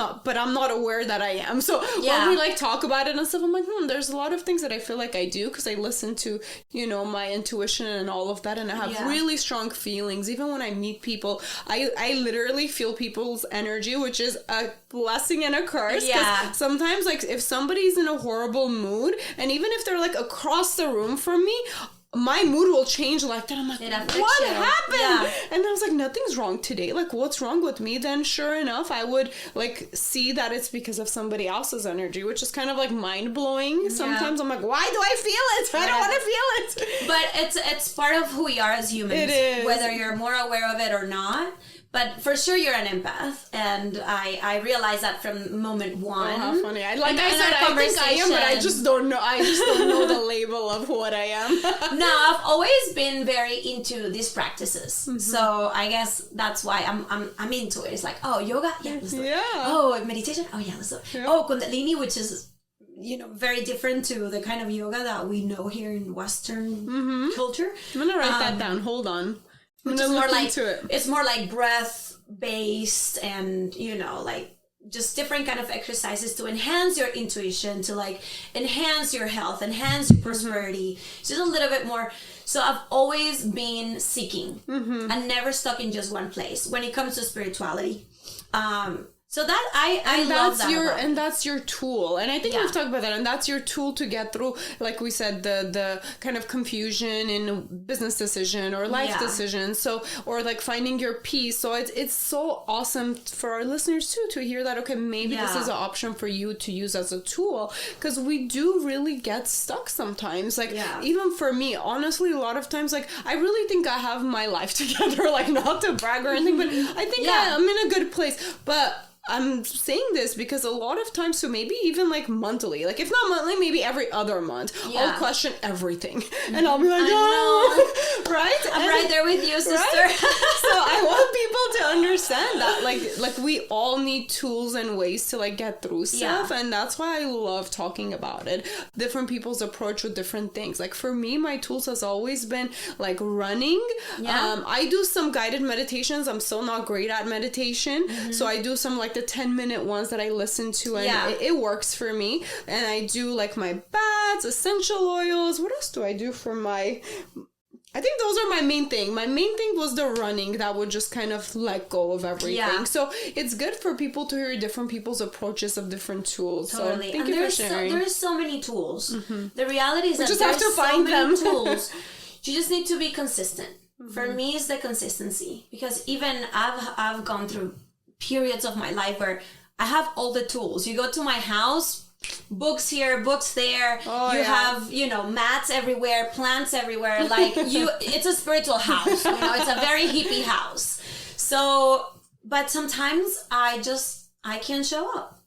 Speaker 1: not aware that I am. So when we like talk about it and stuff, I'm like, there's a lot of things that I feel like I do, because I listen to, my intuition and all of that, and I have really strong feelings. Even when I meet people, I literally feel people's energy, which is a blessing and a curse. Yeah. Sometimes, like, if somebody's in a horrible mood, and even if they're like across the room from me, my mood will change like that. I'm like, what happened? Yeah. And I was like, nothing's wrong today. Like, what's wrong with me? Then sure enough, I would like see that it's because of somebody else's energy, which is kind of like mind blowing. Sometimes I'm like, why do I feel it? I don't want to feel it.
Speaker 2: But it's part of who we are as humans. It is. Whether you're more aware of it or not. But for sure, you're an empath, and I realized that from moment one. Oh, how funny! I think
Speaker 1: I am, but I just don't know. I just don't know the label of what I am.
Speaker 2: No, I've always been very into these practices, so I guess that's why I'm into it. It's like, oh, yoga, yeah, let's do it. Oh, meditation, oh yeah, let's do it. Yeah. Oh, Kundalini, which is very different to the kind of yoga that we know here in Western culture.
Speaker 1: I'm gonna write that down. Hold on.
Speaker 2: Which is more like, it's more like breath based, and like just different kind of exercises to enhance your intuition, to like enhance your health, enhance your prosperity. Just a little bit more. So I've always been seeking and never stuck in just one place when it comes to spirituality. So that I love that.
Speaker 1: And that's your tool. And I think we've talked about that. And that's your tool to get through, like we said, the kind of confusion in business decision or life decisions. So, or like finding your peace. So it's so awesome for our listeners too, to hear that, okay, maybe this is an option for you to use as a tool. Because we do really get stuck sometimes. Like even for me, honestly, a lot of times, like I really think I have my life together, like not to brag or anything, but I think I'm in a good place. But I'm saying this because a lot of times, so maybe even like monthly, like if not monthly, maybe every other month, I'll question everything. And I'll be like, oh, right?
Speaker 2: I'm right there with you, sister.
Speaker 1: Right? So I want people to understand that like we all need tools and ways to like get through stuff. And that's why I love talking about it. Different people's approach with different things. Like for me, my tools has always been like running. I do some guided meditations. I'm still not great at meditation. So I do some like the 10-minute ones that I listen to, and it works for me. And I do like my baths, essential oils. What else do I do for my... I think those are my main thing. My main thing was the running that would just kind of let go of everything. So it's good for people to hear different people's approaches of different tools.
Speaker 2: Totally.
Speaker 1: So thank you for sharing.
Speaker 2: There's so many tools. The reality is that
Speaker 1: just have to find them.
Speaker 2: Tools. You just need to be consistent. For me, it's the consistency, because even I've gone through periods of my life where I have all the tools. You go to my house, books here, books there. You have, mats everywhere, plants everywhere. Like it's a spiritual house. It's a very hippie house. So, but sometimes I can't show up.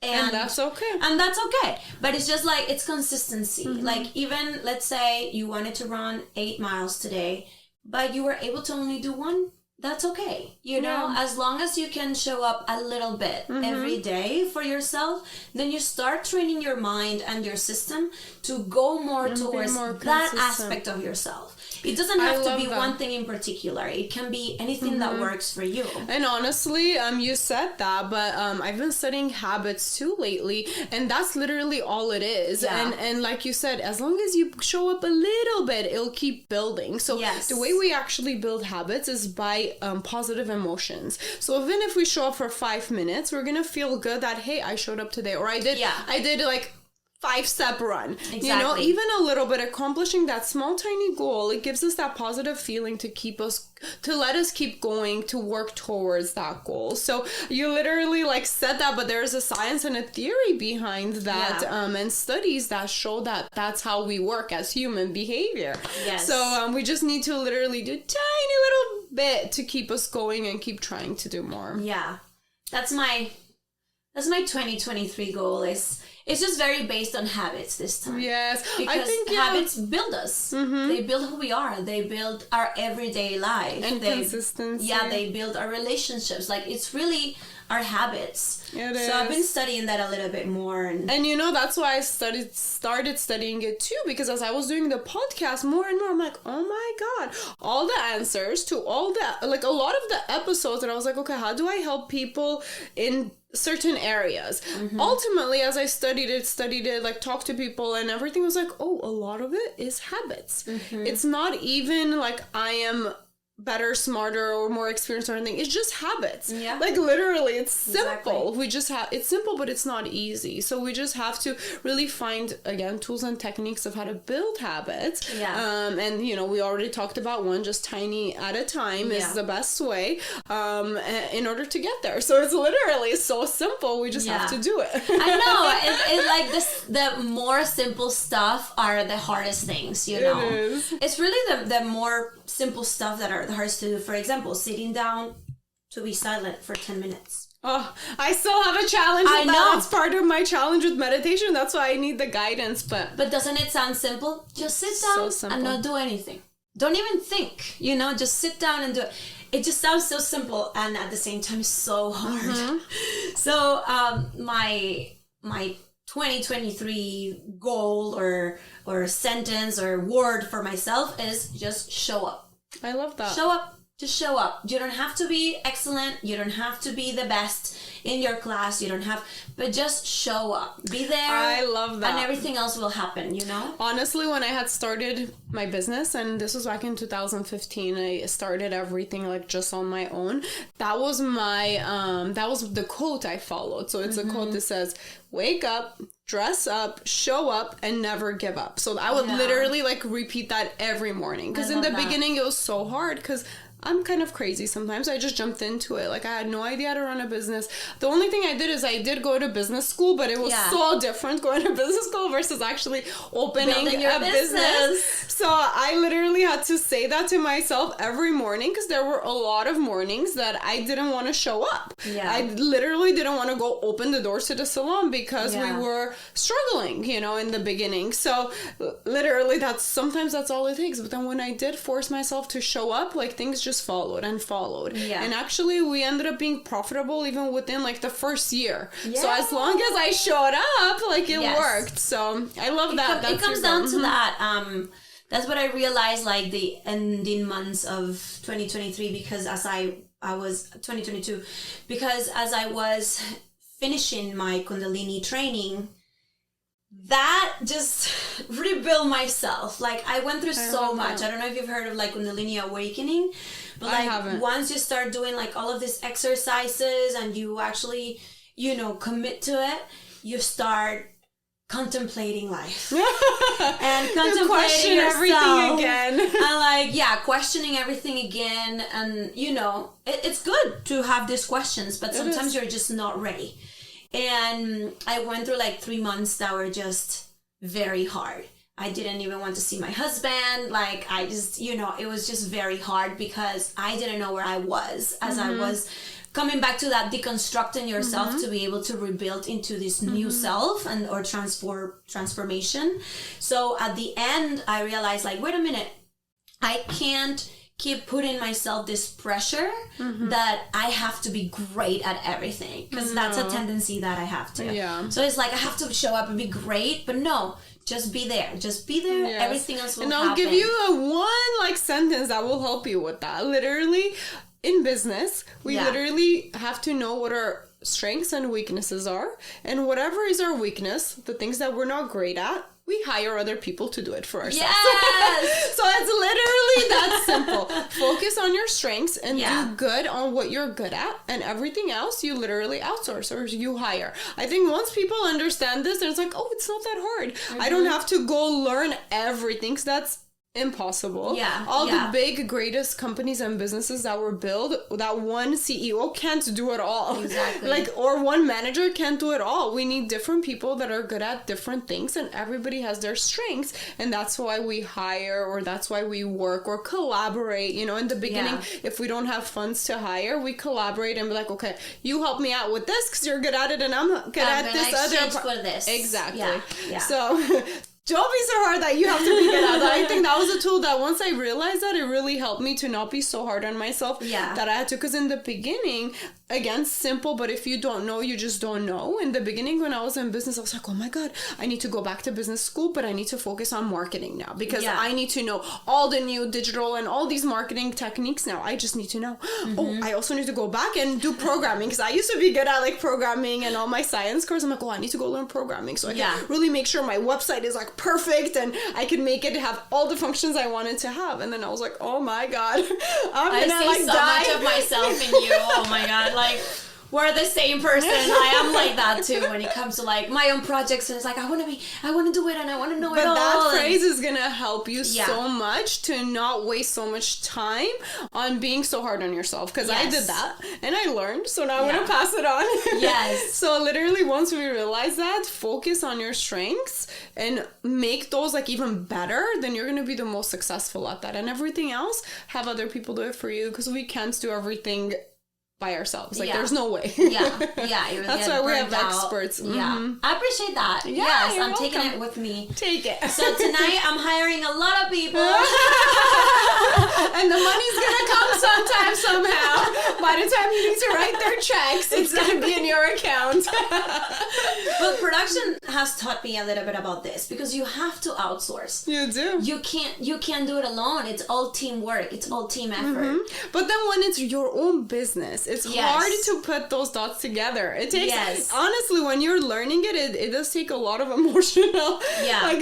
Speaker 1: And that's okay.
Speaker 2: And that's okay. But it's just like, it's consistency. Like even, let's say you wanted to run 8 miles today, but you were able to only do one. That's okay. As long as you can show up a little bit every day for yourself, then you start training your mind and your system to go more towards that aspect of yourself. It doesn't have to be one thing in particular. It can be anything that works for you.
Speaker 1: And honestly, you said that, but I've been studying habits too lately, and that's literally all it is. And like you said, as long as you show up a little bit, it'll keep building. So the way we actually build habits is by positive emotions. So even if we show up for 5 minutes, we're gonna feel good that, hey, I showed up today, or I did like 5-step run.
Speaker 2: Exactly.
Speaker 1: You know, even a little bit accomplishing that small tiny goal, it gives us that positive feeling to let us keep going to work towards that goal. So you literally like said that, but there's a science and a theory behind that, and studies that show that that's how we work as human behavior.
Speaker 2: Yes.
Speaker 1: So we just need to literally do tiny little bit to keep us going and keep trying to do more.
Speaker 2: Yeah. That's my 2023 goal. It's just very based on habits this time.
Speaker 1: Yes.
Speaker 2: Because
Speaker 1: I think
Speaker 2: habits build us. Mm-hmm. They build who we are. They build our everyday life.
Speaker 1: And consistency.
Speaker 2: Yeah, they build our relationships. Like, it's really our habits.
Speaker 1: It is.
Speaker 2: So I've been studying that a little bit more.
Speaker 1: And you know, that's why I started studying it too, because as I was doing the podcast more and more, I'm like, oh my God, all the answers to all the, like a lot of the episodes. And I was like, okay, how do I help people in certain areas? Mm-hmm. Ultimately, as I studied it, like talked to people and everything, was like, oh, a lot of it is habits. Mm-hmm. It's not even like I am better, smarter, or more experienced or anything. It's just habits. Yeah. Like literally, it's simple. Exactly. It's simple, but it's not easy. So we just have to really find, again, tools and techniques of how to build habits. Yeah. And you know, we already talked about one, just tiny at a time is the best way in order to get there. So it's literally so simple. We just have to do it.
Speaker 2: I know. It's like this, the more simple stuff are the hardest things, you know.
Speaker 1: It is.
Speaker 2: It's really the more simple stuff that are the hardest to do. For example, sitting down to be silent for 10 minutes.
Speaker 1: Oh, I still have a challenge with that. That's part of my challenge with meditation. That's why I need the guidance. But
Speaker 2: doesn't it sound simple? Just sit down and not do anything. Don't even think, you know, just sit down and do it. It just sounds so simple, and at the same time it's so hard. Mm-hmm. So my 2023 goal or sentence or word for myself is just show up.
Speaker 1: I love that.
Speaker 2: Show up. Just show up. You don't have to be excellent. You don't have to be the best in your class. You don't have, but just show up. Be there.
Speaker 1: I love that.
Speaker 2: And everything else will happen, you know?
Speaker 1: Honestly, when I had started my business, and this was back in 2015, I started everything like just on my own. That was that was the quote I followed. So it's a quote that says, wake up, dress up, show up, and never give up. So I would literally like repeat that every morning. Because in the beginning, it was so hard because I'm kind of crazy sometimes. I just jumped into it. Like, I had no idea how to run a business. The only thing I did is I did go to business school, but it was so different going to business school versus actually opening a business. So I literally had to say that to myself every morning, because there were a lot of mornings that I didn't want to show up. Yeah. I literally didn't want to go open the doors to the salon because we were struggling, you know, in the beginning. So literally sometimes that's all it takes. But then when I did force myself to show up, like, things just followed and followed. Yeah. And actually we ended up being profitable even within like the first year. Yeah. So as long as I showed up, like, it worked. So I love that.
Speaker 2: It comes down to that. That's what I realized, like, the ending months of 2023, because as I was 2022, because as I was finishing my Kundalini training, that just rebuilt myself. Like, I went through so much. I don't know if you've heard of like Kundalini Awakening, but like once you start doing like all of these exercises and you actually, you know, commit to it, you start contemplating life and contemplating
Speaker 1: everything again.
Speaker 2: And like, questioning everything again. And you know, it's good to have these questions, but sometimes you're just not ready. And I went through like 3 months that were just very hard. I didn't even want to see my husband. Like, I just, you know, it was just very hard because I didn't know where I was as I was coming back to that deconstructing yourself to be able to rebuild into this new self and or transformation. So at the end, I realized, like, wait a minute, I can't keep putting myself this pressure that I have to be great at everything, because that's a tendency that I have to. Yeah. So it's like I have to show up and be great, but no, just be there. Just be there. Yes. Everything else will happen.
Speaker 1: And I'll give you one like sentence that will help you with that. Literally, in business, we literally have to know what our strengths and weaknesses are, and whatever is our weakness, the things that we're not great at, we hire other people to do it for ourselves.
Speaker 2: Yes!
Speaker 1: So it's literally that simple. Focus on your strengths and do good on what you're good at, and everything else you literally outsource or you hire. I think once people understand this, it's like, oh, it's not that hard. I don't have to go learn everything, because that's impossible. All the big greatest companies and businesses that were built, that one CEO can't do it all. Exactly. Or one manager can't do it all. We need different people that are good at different things, and everybody has their strengths, and that's why we hire, or that's why we work or collaborate. In the beginning, if we don't have funds to hire, we collaborate and be like, okay, you help me out with this because you're good at it, and I'm good at this other
Speaker 2: for this.
Speaker 1: Exactly. So don't be so hard that you have to be good at that. I think that was a tool that once I realized that, it really helped me to not be so hard on myself. That I had to, because in the beginning, again, simple, but if you don't know, you just don't know. In the beginning, when I was in business, I was like, oh my God, I need to go back to business school, but I need to focus on marketing now, because I need to know all the new digital and all these marketing techniques now. I just need to know. Oh, I also need to go back and do programming, because I used to be good at programming and all my science courses. I'm like, oh, I need to go learn programming so I can really make sure my website is perfect and I can make it have all the functions I wanted to have. And then I was like, oh my God,
Speaker 2: I see so much of myself in you. Oh my God, we're the same person. I am like that too when it comes to my own projects, and it's I want to do it, and I want to know it all.
Speaker 1: But that phrase is gonna help you so much to not waste so much time on being so hard on yourself, because I did that and I learned, so now I'm gonna pass it on. So literally, once we realize that, focus on your strengths and make those even better, then you're gonna be the most successful at that, and everything else, have other people do it for you, because we can't do everything by ourselves. There's no way.
Speaker 2: You're
Speaker 1: that's why we have experts.
Speaker 2: I appreciate that. Yes, I'm taking it with me.
Speaker 1: Take it.
Speaker 2: So tonight I'm hiring a lot of people.
Speaker 1: And the money's gonna come sometime, somehow. By the time you need to write their checks, it's gonna be in your account.
Speaker 2: But production has taught me a little bit about this, because you have to outsource.
Speaker 1: You do.
Speaker 2: You can't do it alone. It's all teamwork. It's all team effort.
Speaker 1: But then when it's your own business, it's hard to put those dots together. It takes, honestly, when you're learning it does take a lot of emotional, I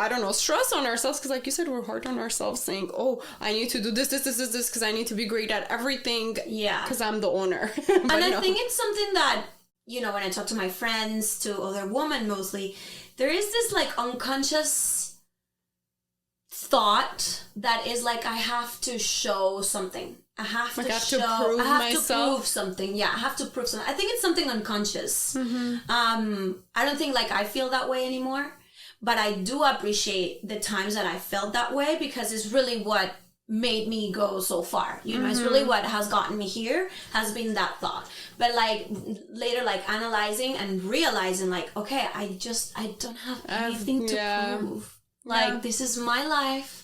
Speaker 1: don't know, stress on ourselves, because like you said, we're hard on ourselves, saying, oh, I need to do this, because I need to be great at everything, because I'm the owner.
Speaker 2: And I think it's something that, when I talk to my friends, to other women mostly, there is this unconscious thought that is I have to show something. I have to prove something. I have to prove something. I think it's something unconscious. I don't think I feel that way anymore, but I do appreciate the times that I felt that way, because it's really what made me go so far. It's really what has gotten me here, has been that thought. But later, analyzing and realizing okay, I don't have anything to prove. This is my life.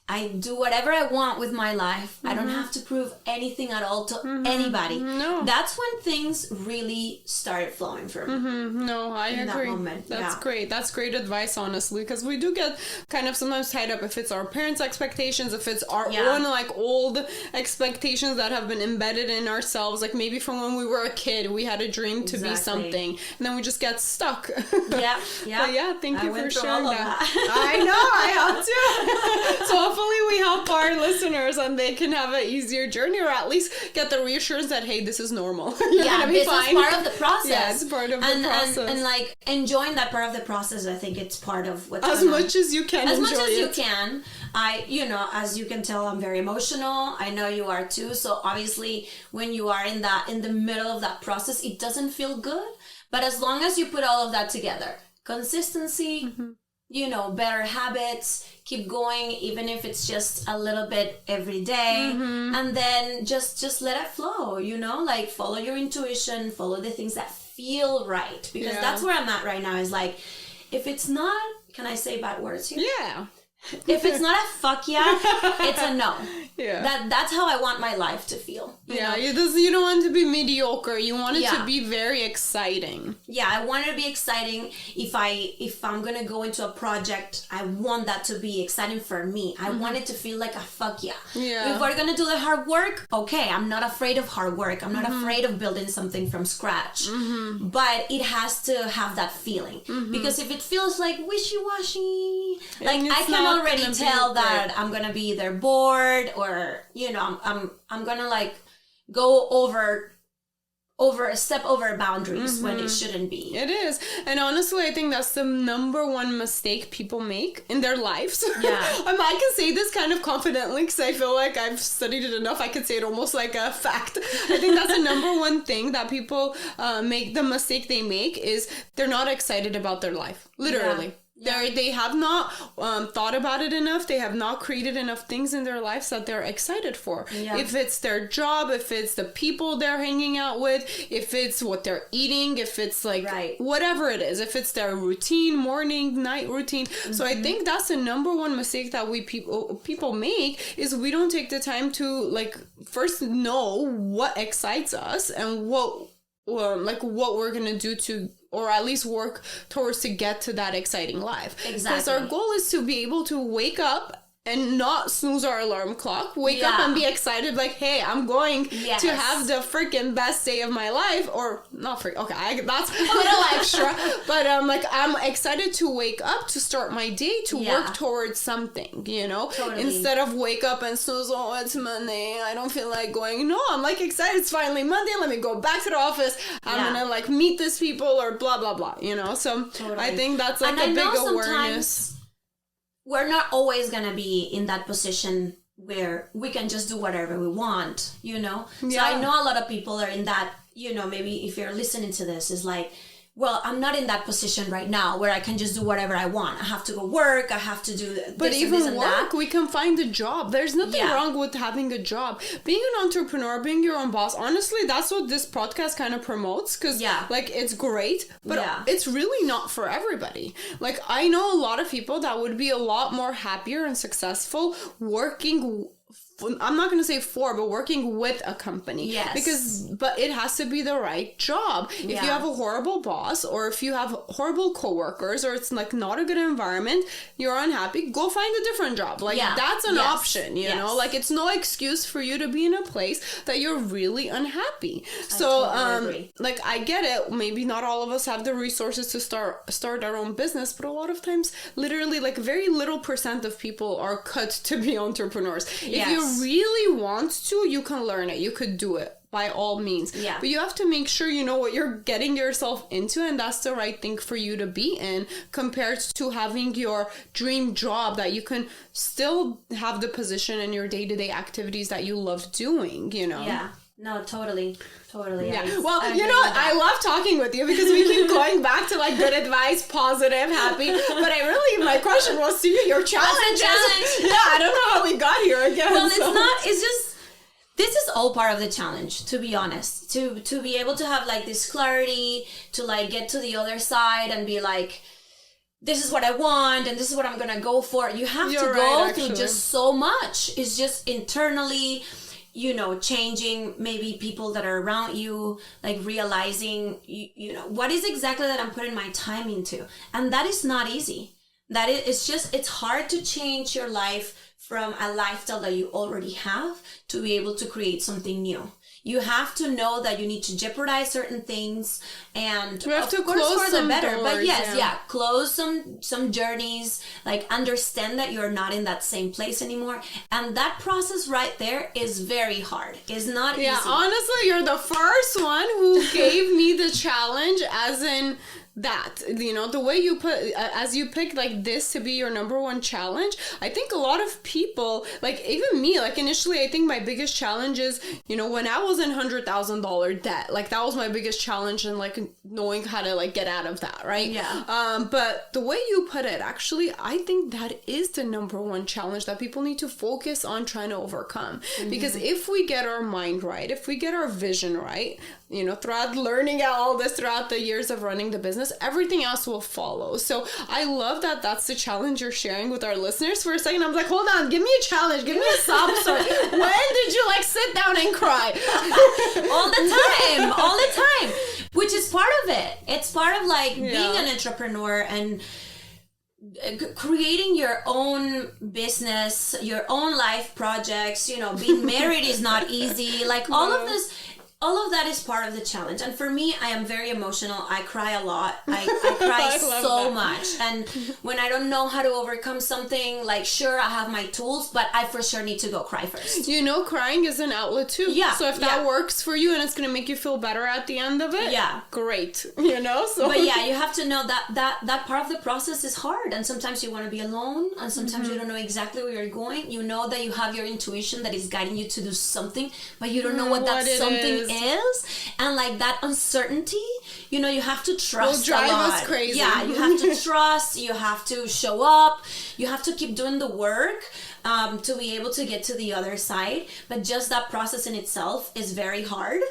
Speaker 2: I do whatever I want with my life. I don't have to prove anything at all to anybody. No. That's when things really started flowing for me.
Speaker 1: No, I agree. That's great. That's great advice, honestly, because we do get kind of sometimes tied up if it's our parents' expectations, if it's our own old expectations that have been embedded in ourselves. Maybe from when we were a kid, we had a dream to be something, and then we just get stuck. But thank you for sharing that. I know, I have to. So hopefully we help our listeners and they can have an easier journey, or at least get the reassurance that, hey, this is normal. You're gonna be
Speaker 2: this
Speaker 1: fine.
Speaker 2: is part of the process.
Speaker 1: Yeah, it's part of the process.
Speaker 2: And enjoying that part of the process, I think it's part of what's
Speaker 1: as much as you can.
Speaker 2: As much as you can. As you can tell, I'm very emotional. I know you are too. So obviously, when you are in the middle of that process, it doesn't feel good. But as long as you put all of that together, consistency, better habits, keep going, even if it's just a little bit every day, and then just let it flow, follow your intuition, follow the things that feel right, because that's where I'm at right now, is if it's not, can I say bad words here?
Speaker 1: Yeah.
Speaker 2: If it's not a fuck yeah, it's a no.
Speaker 1: Yeah.
Speaker 2: That's how I want my life to feel. You know?
Speaker 1: You don't want to be mediocre. You want it to be very exciting.
Speaker 2: Yeah, I want it to be exciting. If I'm gonna go into a project, I want that to be exciting for me. I want it to feel like a fuck yeah.
Speaker 1: Yeah.
Speaker 2: If we're gonna do the hard work, okay, I'm not afraid of hard work. I'm not afraid of building something from scratch. But it has to have that feeling. Because if it feels like wishy-washy, like I can already tell that I'm gonna be either bored or I'm gonna like go step over boundaries when it shouldn't be.
Speaker 1: It is. And honestly, I think that's the number one mistake people make in their lives.
Speaker 2: Yeah.
Speaker 1: I can say this kind of confidently because I feel like I've studied it enough. I could say it almost like a fact. I think that's the number one thing that people make. The mistake they make is they're not excited about their life. Literally. Yeah. They have not thought about it enough. They have not created enough things in their lives that they're excited for. Yeah. If it's their job, if it's the people they're hanging out with, if it's what they're eating, if it's like whatever it is, if it's their routine, morning, night routine. So I think that's the number one mistake that people make is we don't take the time to like first know what excites us and what we're gonna do to, or at least work towards to get to that exciting life. Exactly. Because our goal is to be able to wake up and not snooze our alarm clock. Wake up and be excited, like, hey, I'm going to have the freaking best day of my life, or not freaking. Okay, that's a little extra, but I'm excited to wake up, to start my day, to work towards something. Totally. Instead of wake up and snooze. Oh, it's Monday. I don't feel like going. No, I'm like excited. It's finally Monday. Let me go back to the office. I'm gonna like meet these people or blah blah blah. So totally. I think that's like a big awareness.
Speaker 2: We're not always going to be in that position where we can just do whatever we want, So I know a lot of people are in that, maybe if you're listening to this, is like, well, I'm not in that position right now where I can just do whatever I want. I have to go work. I have to do this.
Speaker 1: But even
Speaker 2: this and
Speaker 1: work,
Speaker 2: that.
Speaker 1: We can find a job. There's nothing wrong with having a job. Being an entrepreneur, being your own boss, honestly, that's what this podcast kind of promotes. Because, it's great, but it's really not for everybody. Like, I know a lot of people that would be a lot more happier and successful working I'm not going to say but working with a company.
Speaker 2: Yes.
Speaker 1: But it has to be the right job. If you have a horrible boss, or if you have horrible coworkers, or it's like not a good environment, you're unhappy, go find a different job. Like that's an option, you know? Like it's no excuse for you to be in a place that you're really unhappy. So, totally like I get it. Maybe not all of us have the resources to start our own business, but a lot of times, literally like very little % of people are cut to be entrepreneurs. If you really want to, you can learn it. You could do it by all means. Yeah. But you have to make sure you know what you're getting yourself into, and that's the right thing for you to be in, compared to having your dream job that you can still have the position in your day-to-day activities that you love doing,
Speaker 2: Yeah. No, totally.
Speaker 1: Yeah. I love talking with you because we keep going back to like good advice, positive, happy. But my question was to you, your challenges. I don't know how we got here again.
Speaker 2: Well, it's just, this is all part of the challenge, to be honest. To be able to have like this clarity, to like get to the other side and be like, this is what I want and this is what I'm going to go for. You have to go through just so much. It's just internally, changing maybe people that are around you, like realizing, what is exactly that I'm putting my time into. And that is not easy. It's hard to change your life from a lifestyle that you already have to be able to create something new. You have to know that you need to jeopardize certain things, and
Speaker 1: you have to close for the better.
Speaker 2: Doors, but close some journeys. Like understand that you're not in that same place anymore, and that process right there is very hard. It's not easy.
Speaker 1: Yeah, honestly, you're the first one who gave me the challenge, as in that, the way you put, as you pick like this to be your number one challenge. I think a lot of people, like even me, like initially I think my biggest challenge is, when I was in $100,000 debt, like that was my biggest challenge, and like knowing how to like get out of that, right?
Speaker 2: Yeah.
Speaker 1: But the way you put it, actually, I think that is the number one challenge that people need to focus on trying to overcome. Mm-hmm. Because if we get our mind right, if we get our vision right, throughout learning all this throughout the years of running the business, success, everything else will follow. So I love that that's the challenge you're sharing with our listeners. For a second, I was like, hold on, give me a challenge, give me a sob story. When did you like sit down and cry?
Speaker 2: All the time, which is part of it. It's part of like being an entrepreneur and creating your own business, your own life projects. You know, being married is not easy. Like all of of that is part of the challenge. And for me, I am very emotional. I cry a lot. I cry so much. And when I don't know how to overcome something, like, sure, I have my tools, but I for sure need to go cry first.
Speaker 1: You know, crying is an outlet too.
Speaker 2: Yeah.
Speaker 1: So if that works for you and it's going to make you feel better at the end of it, great. You know? So.
Speaker 2: But yeah, you have to know that part of the process is hard. And sometimes you want to be alone. And sometimes you don't know exactly where you're going. You know that you have your intuition that is guiding you to do something, but you don't know what that something is. And like that uncertainty, you know, you have to trust a lot. Will drive us crazy. Yeah, you have to trust, you have to show up, you have to keep doing the work to be able to get to the other side. But just that process in itself is very hard.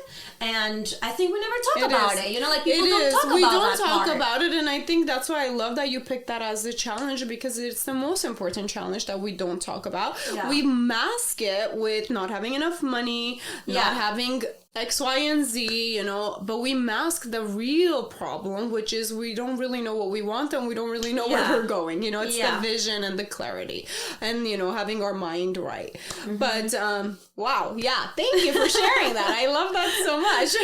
Speaker 2: And I think we never talk about it. You know, like people don't talk about that. We don't talk
Speaker 1: about it. And I think that's why I love that you picked that as a challenge, because it's the most important challenge that we don't talk about. Yeah. We mask it with not having enough money, not having X, Y, and Z, you know, but we mask the real problem, which is we don't really know what we want and we don't really know where we're going. You know, it's the vision and the clarity and, you know, having our mind right. But, wow. Yeah. Thank you for sharing that. I love that so much.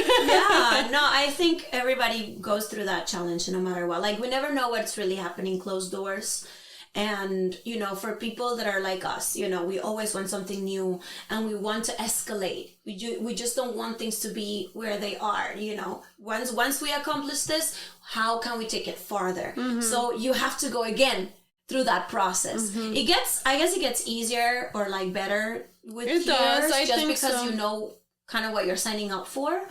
Speaker 2: No, I think everybody goes through that challenge no matter what. Like, we never know what's really happening closed doors. And, you know, for people that are like us, you know, we always want something new and we want to escalate. We just don't want things to be where they are, you know. Once we accomplish this, how can we take it farther? So you have to go again through that process. I guess it gets easier or like better with years, just because you know kind of what you're signing up for.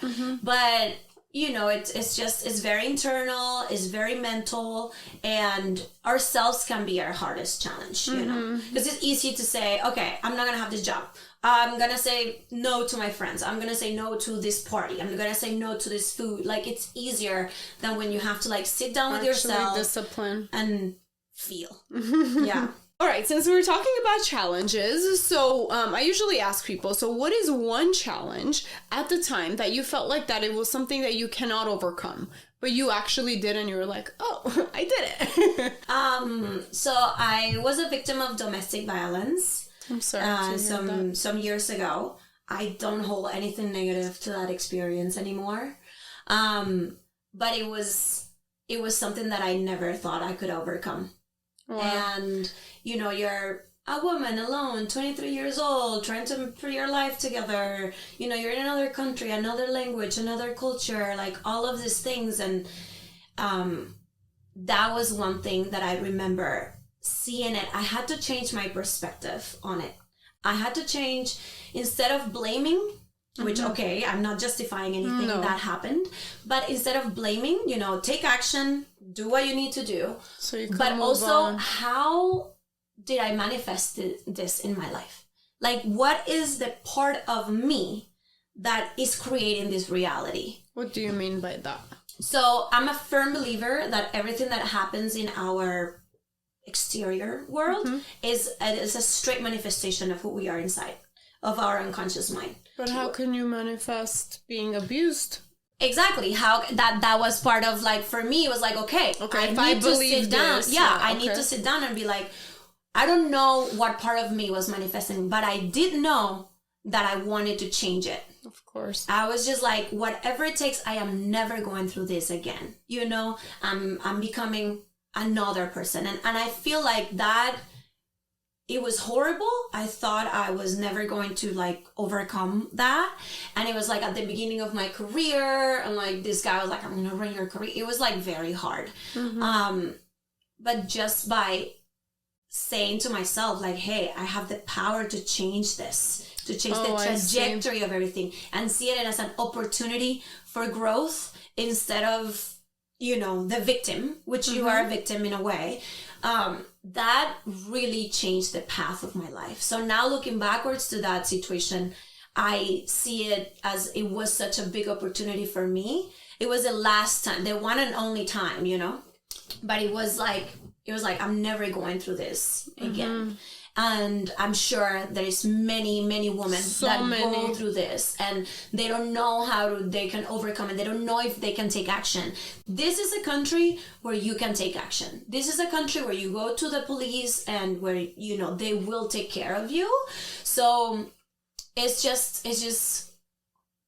Speaker 2: But you know, it's very internal, it's very mental, and ourselves can be our hardest challenge, you know, because it's easy to say, okay, I'm not going to have this job. I'm going to say no to my friends. I'm going to say no to this party. I'm going to say no to this food. Like, it's easier than when you have to like sit down with yourself
Speaker 1: discipline
Speaker 2: and feel.
Speaker 1: All right, since we were talking about challenges, so I usually ask people, so what is one challenge at the time that you felt like that it was something that you cannot overcome, but you actually did and you were like, oh, I did it?
Speaker 2: So I was a victim of domestic violence.
Speaker 1: I'm sorry.
Speaker 2: Some years ago. I don't hold anything negative to that experience anymore. But it was something that I never thought I could overcome. Wow. And, you know, you're a woman alone, 23 years old, trying to put your life together. You know, you're in another country, another language, another culture, like all of these things. And that was one thing that I remember seeing it. I had to change my perspective on it. I had to change, instead of blaming, which, okay, I'm not justifying anything that happened, but instead of blaming, you know, take action, do what you need to do.
Speaker 1: So you can
Speaker 2: but
Speaker 1: move
Speaker 2: also,
Speaker 1: on.
Speaker 2: How did I manifest this in my life? Like, what is the part of me that is creating this reality?
Speaker 1: What do you mean by that?
Speaker 2: So I'm a firm believer that everything that happens in our exterior world is a straight manifestation of who we are inside, of our unconscious mind.
Speaker 1: But how can you manifest being abused?
Speaker 2: Exactly. How that was part of, like, for me, it was like, okay, I need to sit down. I need to sit down and be like, I don't know what part of me was manifesting, but I did know that I wanted to change it.
Speaker 1: Of course.
Speaker 2: I was just like, whatever it takes, I am never going through this again. You know, I'm becoming another person. And I feel like that, it was horrible. I thought I was never going to like overcome that. And it was like at the beginning of my career, and like this guy was like, I'm going to run your career. It was like very hard. But just by saying to myself, like, hey, I have the power to change this, to change the trajectory of everything, and see it as an opportunity for growth instead of, you know, the victim, which you are a victim in a way. That really changed the path of my life. So now looking backwards to that situation, I see it as it was such a big opportunity for me. It was the last time, the one and only time, you know, but it was like, I'm never going through this again. And I'm sure there's many women go through this, and they don't know they can overcome it. They don't know if they can take action. This is a country where you can take action. This is a country where you go to the police and where, you know, they will take care of you. So it's just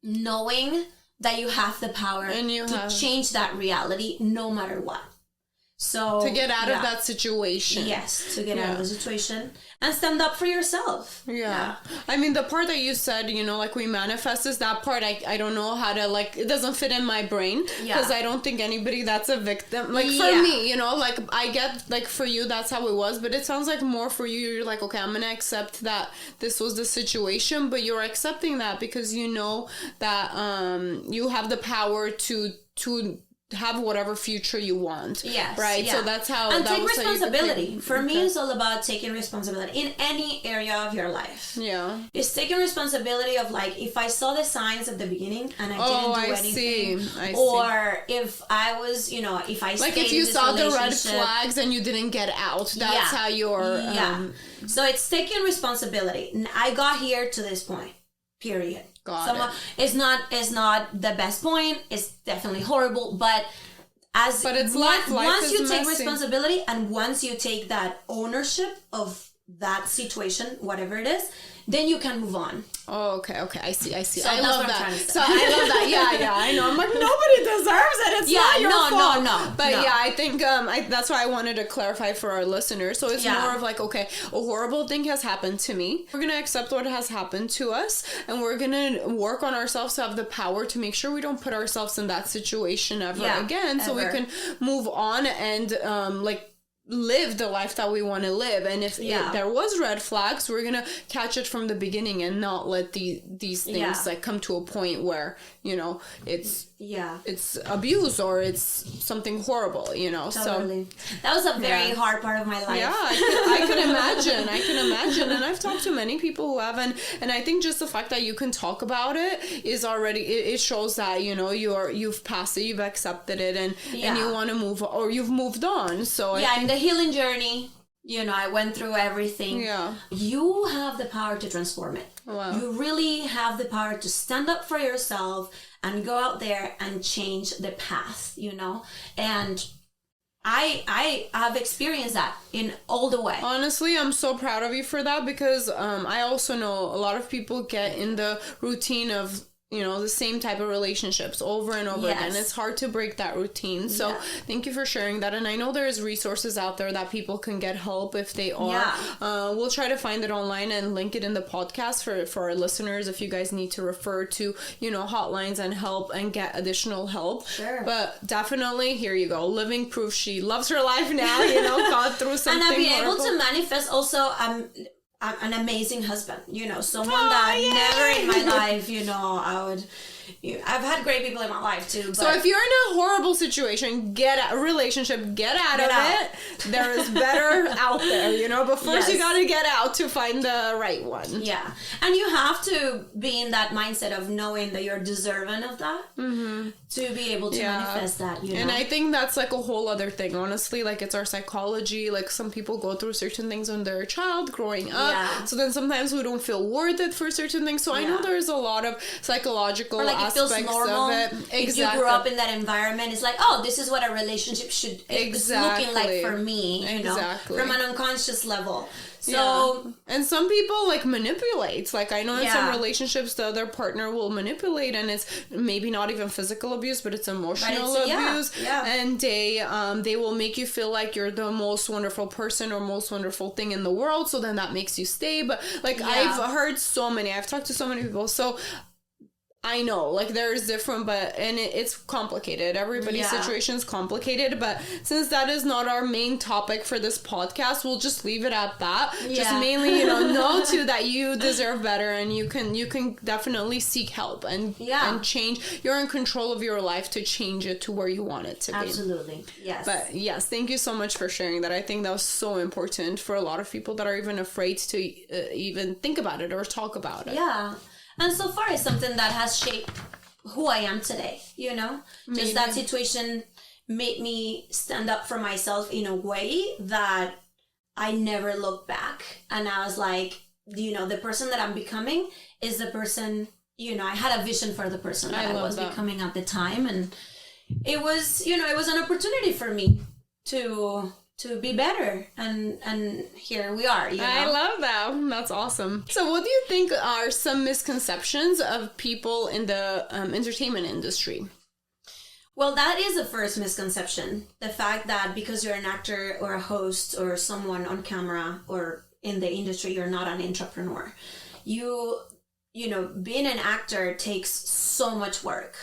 Speaker 2: knowing that you have the power to change that reality no matter what. So
Speaker 1: to get out of that situation.
Speaker 2: Yes, to get out of the situation and stand up for yourself.
Speaker 1: Yeah. I mean, the part that you said, you know, like we manifest is that part I don't know how to, like, it doesn't fit in my brain because I don't think anybody that's a victim. Like for me, you know, like I get, like for you, that's how it was, but it sounds like more for you, you're like, okay, I'm going to accept that this was the situation, but you're accepting that because you know that you have the power to have whatever future you want.
Speaker 2: Yes.
Speaker 1: Right? So that's how...
Speaker 2: And take responsibility. For me, it's all about taking responsibility in any area of your life. Yeah. It's taking responsibility of, like, if I saw the signs at the beginning and I didn't do anything. I see. Or if I was, you know, if I stayed in this relationship. Like if you saw the red flags and you didn't get out. That's how you're... So it's taking responsibility. I got here to this point. Period. It's not the best point. It's definitely horrible, but it's life. Once you take responsibility and once you take that ownership of that situation, whatever it is, then you can move on.
Speaker 1: Oh, okay. I see. So I love that. So I love that. Yeah. I know. I'm like, nobody deserves it. It's not your fault. No. But I think that's why I wanted to clarify for our listeners. So it's more of like, okay, a horrible thing has happened to me. We're gonna accept what has happened to us, and we're gonna work on ourselves to have the power to make sure we don't put ourselves in that situation ever again. So we can move on and live the life that we want to live. And if there was red flags, we're gonna catch it from the beginning and not let these things like come to a point where, you know, it's abuse or it's something horrible, you know.
Speaker 2: Totally. So that was a very hard part of my life.
Speaker 1: Yeah, I can imagine. And I've talked to many people who have, and I think just the fact that you can talk about it is already, it shows that, you know, you've passed it, you've accepted it, and you want to move, or you've moved on. So
Speaker 2: in the healing journey, you know, I went through everything. Yeah. You have the power to transform it. Wow. You really have the power to stand up for yourself and go out there and change the path, you know? And I have experienced that in all the way.
Speaker 1: Honestly, I'm so proud of you for that because I also know a lot of people get in the routine of, you know, the same type of relationships over and over again. It's hard to break that routine. So thank you for sharing that. And I know there's resources out there that people can get help if they are. We'll try to find it online and link it in the podcast for our listeners if you guys need to refer to, you know, hotlines and help and get additional help. Sure. But definitely, here you go. Living proof she loves her life now, you know, got through something
Speaker 2: And I've been
Speaker 1: horrible.
Speaker 2: able to manifest also an amazing husband, you know, someone that never in my life, you know, I've had great people in my life too. But
Speaker 1: so if you're in a horrible situation, get out of it. There is better out there, you know, but first you got to get out to find the right one.
Speaker 2: Yeah. And you have to be in that mindset of knowing that you're deserving of that to be able to manifest that, you know.
Speaker 1: And I think that's like a whole other thing, honestly. Like, it's our psychology. Like, some people go through certain things when they're a child growing up. Yeah. So then sometimes we don't feel worth it for certain things. So I know there's a lot of psychological aspects of it. Exactly.
Speaker 2: If you grew up in that environment, it's like, oh, this is what a relationship should it's looking like for me, you know, from an unconscious level. So
Speaker 1: and some people like manipulate. Like, I know in some relationships the other partner will manipulate, and it's maybe not even physical abuse, but it's emotional abuse. And they will make you feel like you're the most wonderful person or most wonderful thing in the world, so then that makes you stay. But like I've talked to so many people, so I know, like, there's different, and it's complicated. Everybody's situation is complicated, but since that is not our main topic for this podcast, we'll just leave it at that. Just mainly, you know too that you deserve better, and you can definitely seek help and change. You're in control of your life to change it to where you want it to be.
Speaker 2: Absolutely, yes.
Speaker 1: But yes, thank you so much for sharing that. I think that was so important for a lot of people that are even afraid to even think about it or talk about it.
Speaker 2: Yeah. And so far, it's something that has shaped who I am today, you know? Just that situation made me stand up for myself in a way that I never looked back. And I was like, you know, the person that I'm becoming is the person, you know, I had a vision for the person that I was becoming at the time. And it was, you know, it was an opportunity for me to be better, and here we are, you know?
Speaker 1: I love that. That's awesome. So what do you think are some misconceptions of people in the entertainment industry?
Speaker 2: Well, that is the first misconception. The fact that because you're an actor or a host or someone on camera or in the industry, you're not an entrepreneur. You know, being an actor takes so much work.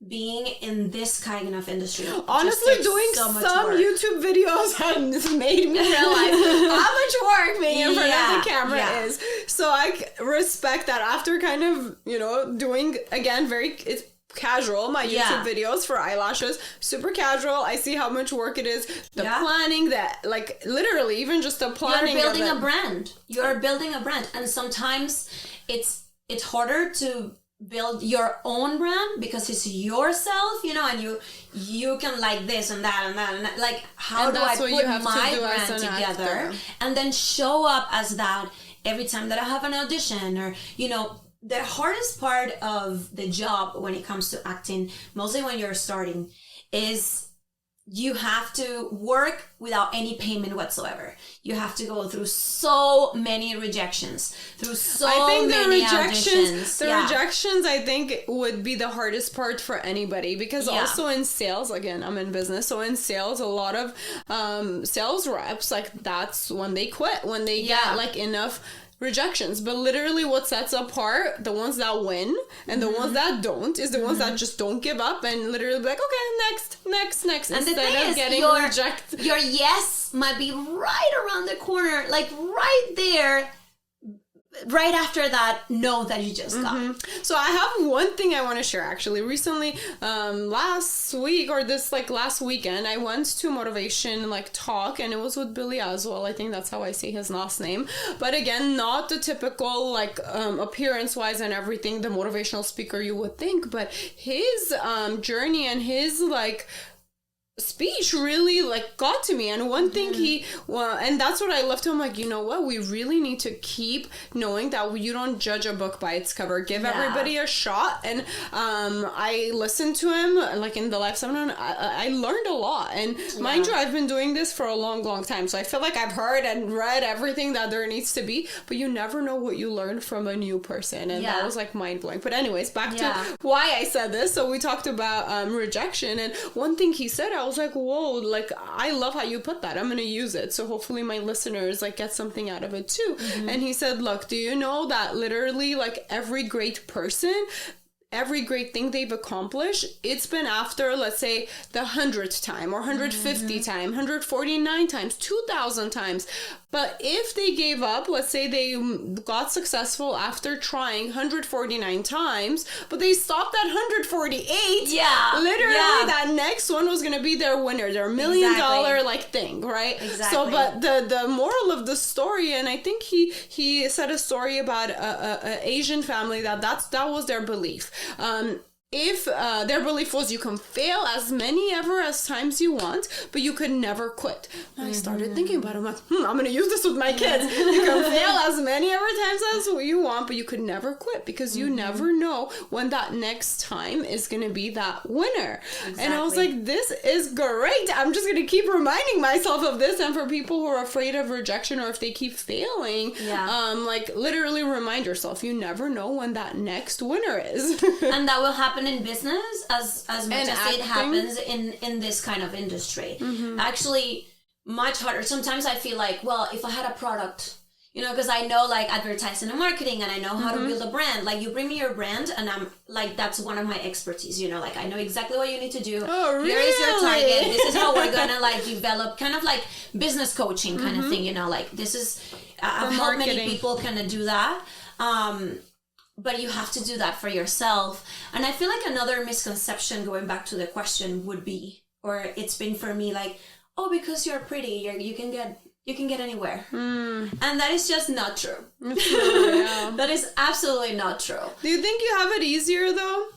Speaker 2: Being in this kind of industry,
Speaker 1: honestly, doing some YouTube videos has made me realize how much work being in front of the camera is. So I respect that. After kind of, you know, doing again it's casual, my YouTube videos for eyelashes, super casual. I see how much work it is. The planning, that like literally even just the planning.
Speaker 2: You're building a brand. You're building a brand, and sometimes it's harder to build your own brand because it's yourself, you know, and you can like this and that and that and that. Like, how do I put my brand together and then show up as that every time that I have an audition? Or, you know, the hardest part of the job when it comes to acting, mostly when you're starting, is you have to work without any payment whatsoever. You have to go through so many rejections, through many auditions.
Speaker 1: The rejections, I think, would be the hardest part for anybody, because also in sales, again, I'm in business, so in sales, a lot of sales reps, like, that's when they quit, when they get like enough rejections. But literally what sets apart the ones that win and the ones that don't is the ones that just don't give up and literally be like, okay, next,
Speaker 2: and
Speaker 1: instead of getting rejected.
Speaker 2: Your yes might be right around the corner, like right there, right after that no that you just got.
Speaker 1: So I have one thing I want to share. Actually, recently, last week or this last weekend, I went to a motivation talk, and it was with Billy Aswell. I think that's how I say his last name. But again, not the typical appearance wise and everything the motivational speaker you would think, but his journey and his speech really got to me. And one thing and that's what I love to him, you know what, we really need to keep knowing that you don't judge a book by its cover. Give everybody a shot. And I listened to him in the live seminar. I learned a lot, and mind you, I've been doing this for a long time, so I feel like I've heard and read everything that there needs to be, but you never know what you learn from a new person. And that was mind-blowing. But anyways, back to why I said this. So we talked about rejection, and one thing he said, I was like, whoa, I love how you put that. I'm gonna use it, so hopefully my listeners get something out of it too. And he said, look, do you know that literally every great person, every great thing they've accomplished, it's been after, let's say, the 100th time or 150 time, 149 times, 2,000 times. But if they gave up, let's say they got successful after trying 149 times, but they stopped at 148, literally that next one was going to be their winner, their $1 million thing, right?
Speaker 2: Exactly.
Speaker 1: So, but the moral of the story, and I think he said a story about a Asian family that was their belief. If their belief was you can fail as many as times you want, but you could never quit. And I started thinking about it. I'm like, I'm going to use this with my kids. You can fail as many times as you want, but you could never quit, because you never know when that next time is going to be that winner. Exactly. And I was like, this is great. I'm just going to keep reminding myself of this. And for people who are afraid of rejection, or if they keep failing, literally remind yourself, you never know when that next winner is.
Speaker 2: And that will happen in business as much as it happens in this kind of industry. Actually, much harder. Sometimes I feel well, if I had a product, because I know advertising and marketing, and I know how to build a brand. You bring me your brand, and I'm that's one of my expertise. I know exactly what you need to do.
Speaker 1: Oh, really?
Speaker 2: Here is your target. This is how we're gonna develop kind of business coaching kind of thing. This is I've helped many people kind of do that. But you have to do that for yourself. And I feel another misconception, going back to the question, would be, or it's been for me, oh, because you're pretty, you can get, you can get anywhere. And that is just not true.
Speaker 1: Yeah.
Speaker 2: That is absolutely not true.
Speaker 1: Do you think you have it easier though?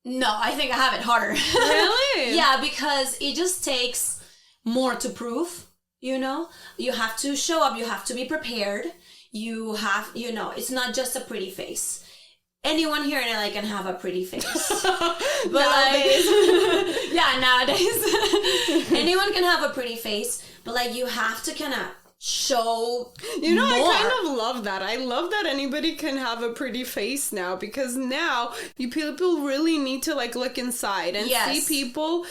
Speaker 2: No, I think I have it harder.
Speaker 1: Really?
Speaker 2: Yeah, because it just takes more to prove, you know? You have to show up, you have to be prepared. You have, you know, it's not just a pretty face. Anyone here in LA can have a pretty face. But nowadays. Yeah, nowadays. Anyone can have a pretty face, but like you have to kind of show
Speaker 1: you know
Speaker 2: more.
Speaker 1: I kind of love that. I love that anybody can have a pretty face now, because now you people really need to like look inside and see people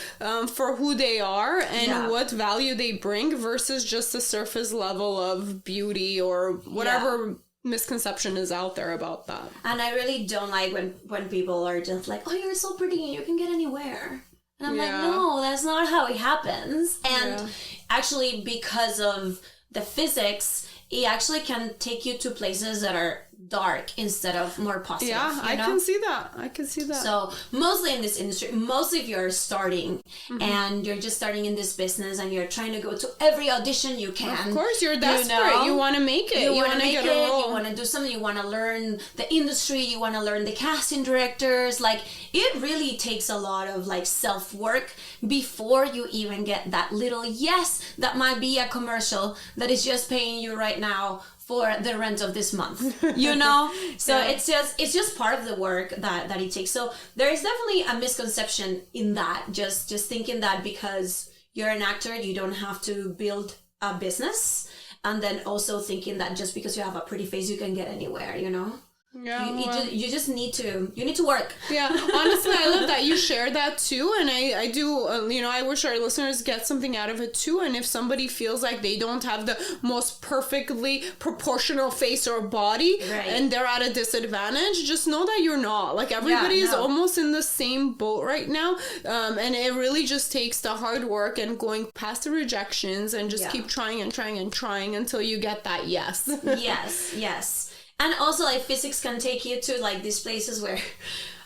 Speaker 1: for who they are and what value they bring versus just the surface level of beauty or whatever misconception is out there about that.
Speaker 2: And I really don't like when people are just like, oh, you're so pretty and you can get anywhere. And I'm like, no, that's not how it happens. And actually, because of the physics, it actually can take you to places that are dark instead of more positive.
Speaker 1: Yeah,
Speaker 2: you know?
Speaker 1: I can see that. I can see that.
Speaker 2: So mostly in this industry, mostly if you're starting and you're just starting in this business and you're trying to go to every audition you can.
Speaker 1: Of course, you're desperate. You want to make it. You want to
Speaker 2: make
Speaker 1: get a role.
Speaker 2: You want to do something. You want to learn the industry. You want to learn the casting directors. Like, it really takes a lot of like self-work before you even get that little yes that might be a commercial that is just paying you right now for the rent of this month, you know? So it's just part of the work that it takes. So there is definitely a misconception in that, just thinking that because you're an actor, you don't have to build a business. And then also thinking that just because you have a pretty face, you can get anywhere, you know?
Speaker 1: Yeah,
Speaker 2: you just need to work.
Speaker 1: Yeah, honestly, I love that you share that too, and I do. You know, I wish our listeners get something out of it too. And if somebody feels like they don't have the most perfectly proportional face or body, and they're at a disadvantage, just know that you're not. Like everybody is almost in the same boat right now, and it really just takes the hard work and going past the rejections and just keep trying and trying and trying until you get that yes.
Speaker 2: Yes. And also, like, physics can take you to, like, these places where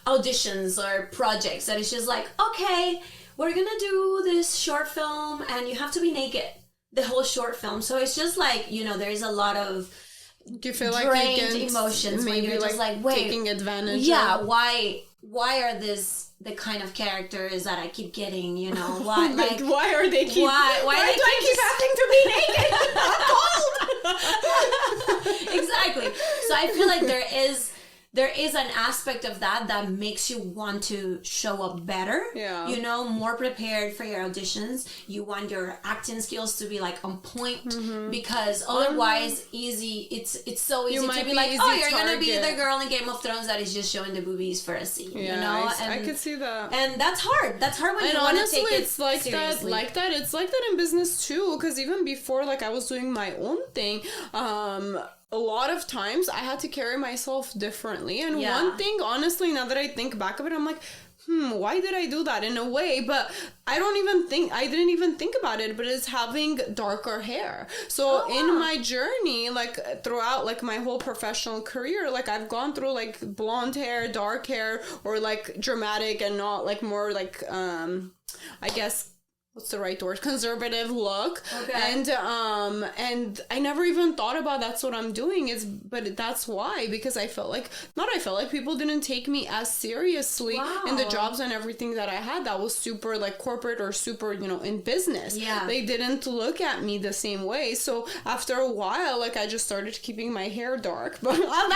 Speaker 2: auditions or projects that it's just like, okay, we're gonna do this short film and you have to be naked the whole short film. So it's just like, you know, there's a lot of
Speaker 1: do you feel like
Speaker 2: drained emotions when you're just like, wait,
Speaker 1: taking advantage
Speaker 2: of... why are this the kind of characters that I keep getting, you know? Why like
Speaker 1: why are they keep
Speaker 2: why do I keep having to be naked? I'm cold. Exactly. So I feel like there is an aspect of that makes you want to show up better. Yeah. You know, more prepared for your auditions. You want your acting skills to be like on point because otherwise it's so easy to be like, oh, you're going to be the girl in Game of Thrones that is just showing the boobies for a scene, you know?
Speaker 1: I could see that.
Speaker 2: And that's hard. That's hard when you want to take it
Speaker 1: it's like seriously. It's like that in business too, because even before, like, I was doing my own thing, a lot of times I had to carry myself differently. And one thing, honestly, now that I think back of it, I'm like, why did I do that in a way? But I didn't even think about it, but it's having darker hair. So in my journey, like throughout like my whole professional career, like I've gone through like blonde hair, dark hair, or like dramatic and not like more like, I guess, what's the right word? Conservative look. Okay. And I never even thought about that's what I'm doing. But that's why, because I felt like people didn't take me as seriously in the jobs and everything that I had that was super like corporate or super, you know, in business. Yeah. They didn't look at me the same way. So after a while, like I just started keeping my hair dark. But not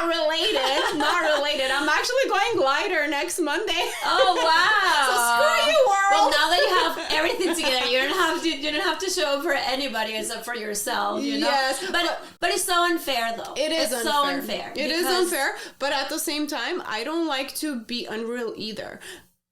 Speaker 1: related. I'm actually going lighter next Monday.
Speaker 2: Oh wow.
Speaker 1: So screw you, world.
Speaker 2: Well, now that you have everything together, you don't have to show up for anybody except for yourself, you know? Yes. But it's so unfair though.
Speaker 1: It's
Speaker 2: unfair.
Speaker 1: So unfair. It is unfair, but at the same time, I don't like to be unreal either.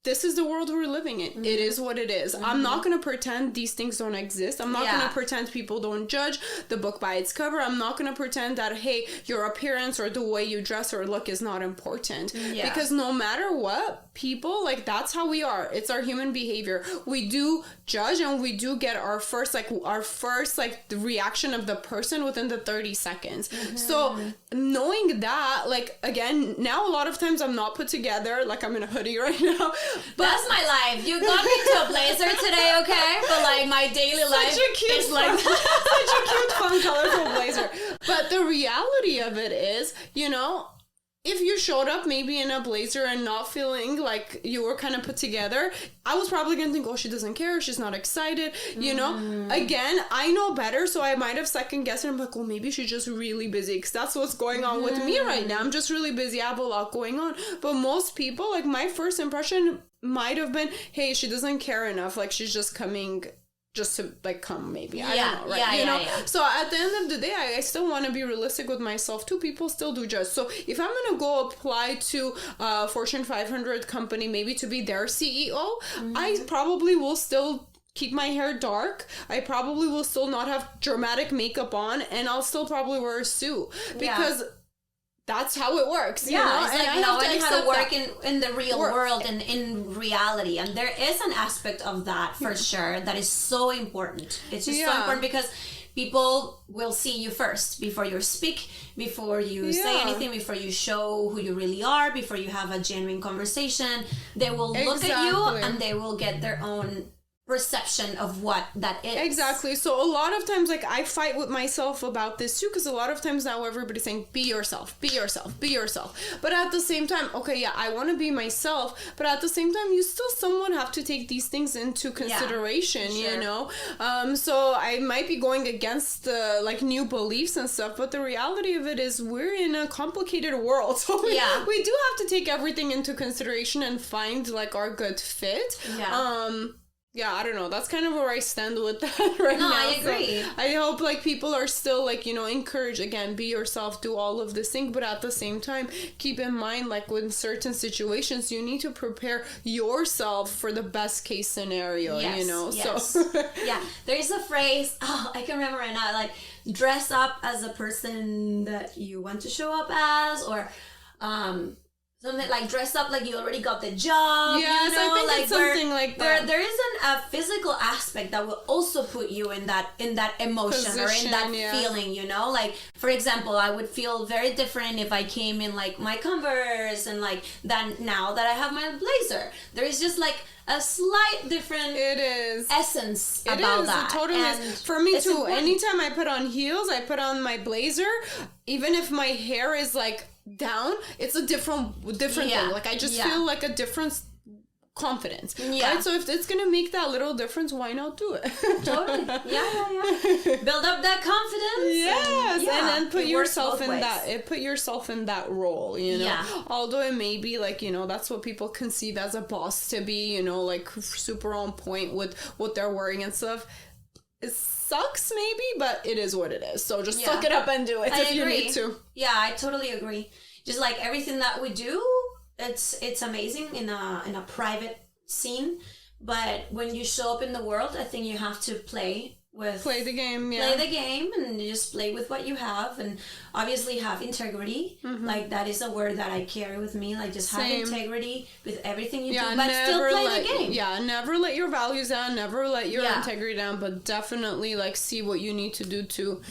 Speaker 1: This is the world we're living in. It is what it is. I'm not going to pretend these things don't exist. I'm not going to pretend people don't judge the book by its cover. I'm not going to pretend that, hey, your appearance or the way you dress or look is not important. Yeah. Because no matter what, people, like, that's how we are. It's our human behavior. We do judge and we do get our first the reaction of the person within the 30 seconds. So knowing that, like, again, now a lot of times I'm not put together, like I'm in a hoodie right now.
Speaker 2: That's my life. You got me to a blazer today, okay? But like my daily life is like
Speaker 1: such a cute, fun, colorful blazer. But the reality of it is, you know, if you showed up maybe in a blazer and not feeling like you were kind of put together, I was probably going to think, oh, she doesn't care. She's not excited. You know, again, I know better. So I might have second guessed and I'm like, well, maybe she's just really busy. Because that's what's going on with me right now. I'm just really busy. I have a lot going on. But most people, like my first impression might have been, hey, she doesn't care enough. Like she's just coming just to like come maybe. I don't know, right? You know? So at the end of the day, I still want to be realistic with myself too. People still do judge. So if I'm going to go apply to a Fortune 500 company, maybe to be their CEO, I probably will still keep my hair dark. I probably will still not have dramatic makeup on, and I'll still probably wear a suit because that's how it works, you know?
Speaker 2: It's like knowing how to work in the real world and in reality. And there is an aspect of that for sure that is so important. It's just so important because people will see you first before you speak, before you say anything, before you show who you really are, before you have a genuine conversation. They will look at you and they will get their own perception of what that is.
Speaker 1: Exactly. So a lot of times, like, I fight with myself about this too, because a lot of times now everybody's saying, be yourself, be yourself, be yourself. But at the same time, okay, yeah, I want to be myself, but at the same time, you still somewhat have to take these things into consideration, you know? So I might be going against like new beliefs and stuff, but the reality of it is we're in a complicated world. So we do have to take everything into consideration and find like our good fit. Yeah, I don't know. That's kind of where I stand with that now.
Speaker 2: No, I agree.
Speaker 1: So I hope like people are still like, you know, encourage, again, be yourself, do all of this thing. But at the same time, keep in mind, like with certain situations, you need to prepare yourself for the best case scenario, you know? So
Speaker 2: yeah, there's a phrase, I can remember right now, like dress up as a person that you want to show up as, or something like dress up like you already got the job.
Speaker 1: Yes,
Speaker 2: you know?
Speaker 1: I think it's something like that.
Speaker 2: There isn't a physical aspect that will also put you in that emotion or in that feeling, you know? Like, for example, I would feel very different if I came in like my Converse and like than now that I have my blazer. There is just like a slight different essence about that.
Speaker 1: It totally is. For me too, important. Anytime I put on heels, I put on my blazer, even if my hair is like down, it's a different thing. Like I just feel like a different confidence. Right? So if it's gonna make that little difference, why not do it?
Speaker 2: Totally. Build up that confidence.
Speaker 1: Yes, and then put yourself in that. Put yourself in that role. You know, although it may be like, you know, that's what people conceive as a boss to be. You know, like super on point with what they're wearing and stuff. It sucks maybe, but it is what it is. So just suck it up and do it if you need to.
Speaker 2: Yeah, I totally agree. Just like everything that we do, it's amazing in a private scene, but when you show up in the world, I think you have to play the game, and just play with what you have, and obviously have integrity. Like that is a word that I carry with me. Like just have integrity with everything you do, but still play the game.
Speaker 1: Yeah, never let your values down, never let your integrity down, but definitely like see what you need to do to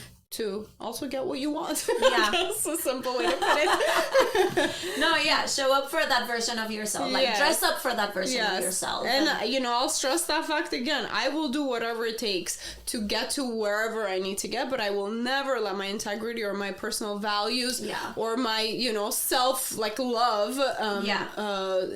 Speaker 1: also get what you want. Yeah. That's a simple way to put it.
Speaker 2: No, show up for that version of yourself. Like dress up for that version of yourself.
Speaker 1: And you know, I'll stress that fact again. I will do whatever it takes to get to wherever I need to get, but I will never let my integrity or my personal values or my, you know, self like love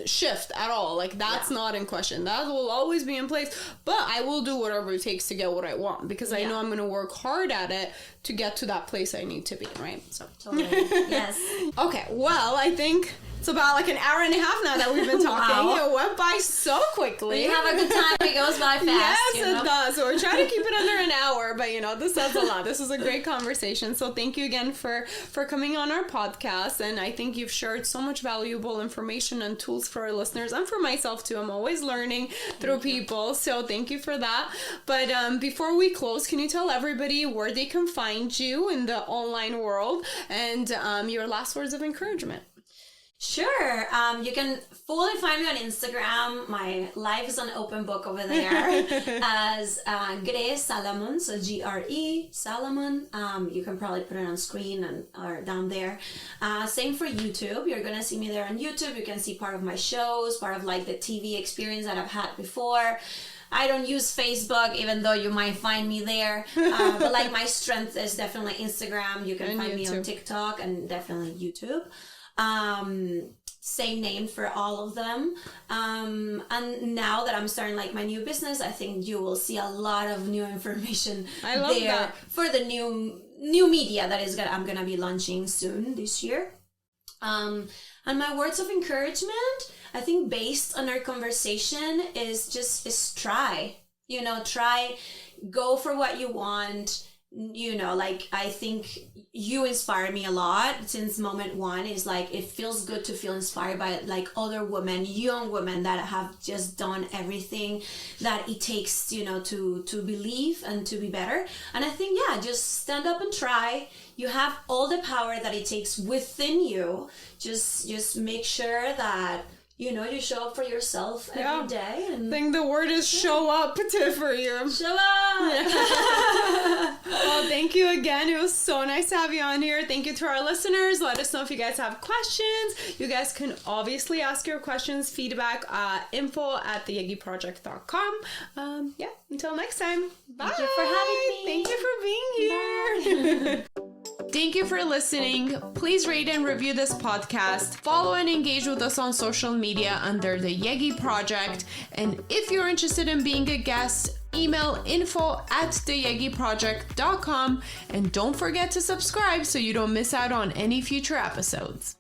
Speaker 1: shift at all. Like that's not in question. That will always be in place, but I will do whatever it takes to get what I want, because I know I'm going to work hard at it to get to that place I need to be, right? So
Speaker 2: totally. Yes.
Speaker 1: Okay, well, I think it's about like an hour and a half now that we've been talking. Wow. It went by so quickly.
Speaker 2: We have a good time. It goes by fast.
Speaker 1: Yes, it does. So we're trying to keep it under an hour, but you know, this says a lot. This was a great conversation. So thank you again for coming on our podcast. And I think you've shared so much valuable information and tools for our listeners and for myself too. I'm always learning through people. So thank you for that. But before we close, can you tell everybody where they can find you in the online world and your last words of encouragement?
Speaker 2: Sure. You can fully find me on Instagram. My life is an open book over there as Grecia Salamon, so Gre Salamon. You can probably put it on screen or down there. Same for YouTube. You're gonna see me there on YouTube. You can see part of my shows, part of like the TV experience that I've had before. I don't use Facebook, even though you might find me there. But like my strength is definitely Instagram. You can find me on TikTok and definitely YouTube. Same name for all of them. And now that I'm starting like my new business, I think you will see a lot of new information there for the new media that I'm gonna be launching soon this year. And my words of encouragement, I think based on our conversation is try, go for what you want. Like I think you inspire me a lot since moment one. Is like it feels good to feel inspired by like other women, young women that have just done everything that it takes, to believe and to be better. And I think just stand up and try. You have all the power that it takes within you. Just make sure that you show up for yourself every day. And
Speaker 1: I think the word is show up for you.
Speaker 2: Show up!
Speaker 1: Well, thank you again. It was so nice to have you on here. Thank you to our listeners. Let us know if you guys have questions. You guys can obviously ask your questions, feedback, info@theyegiproject.com. Until next time. Bye.
Speaker 2: Thank you for having me.
Speaker 1: Thank you for being here. Thank you for listening. Please rate and review this podcast. Follow and engage with us on social media under the Yegi Project. And if you're interested in being a guest, email info@theyegiproject.com. And don't forget to subscribe so you don't miss out on any future episodes.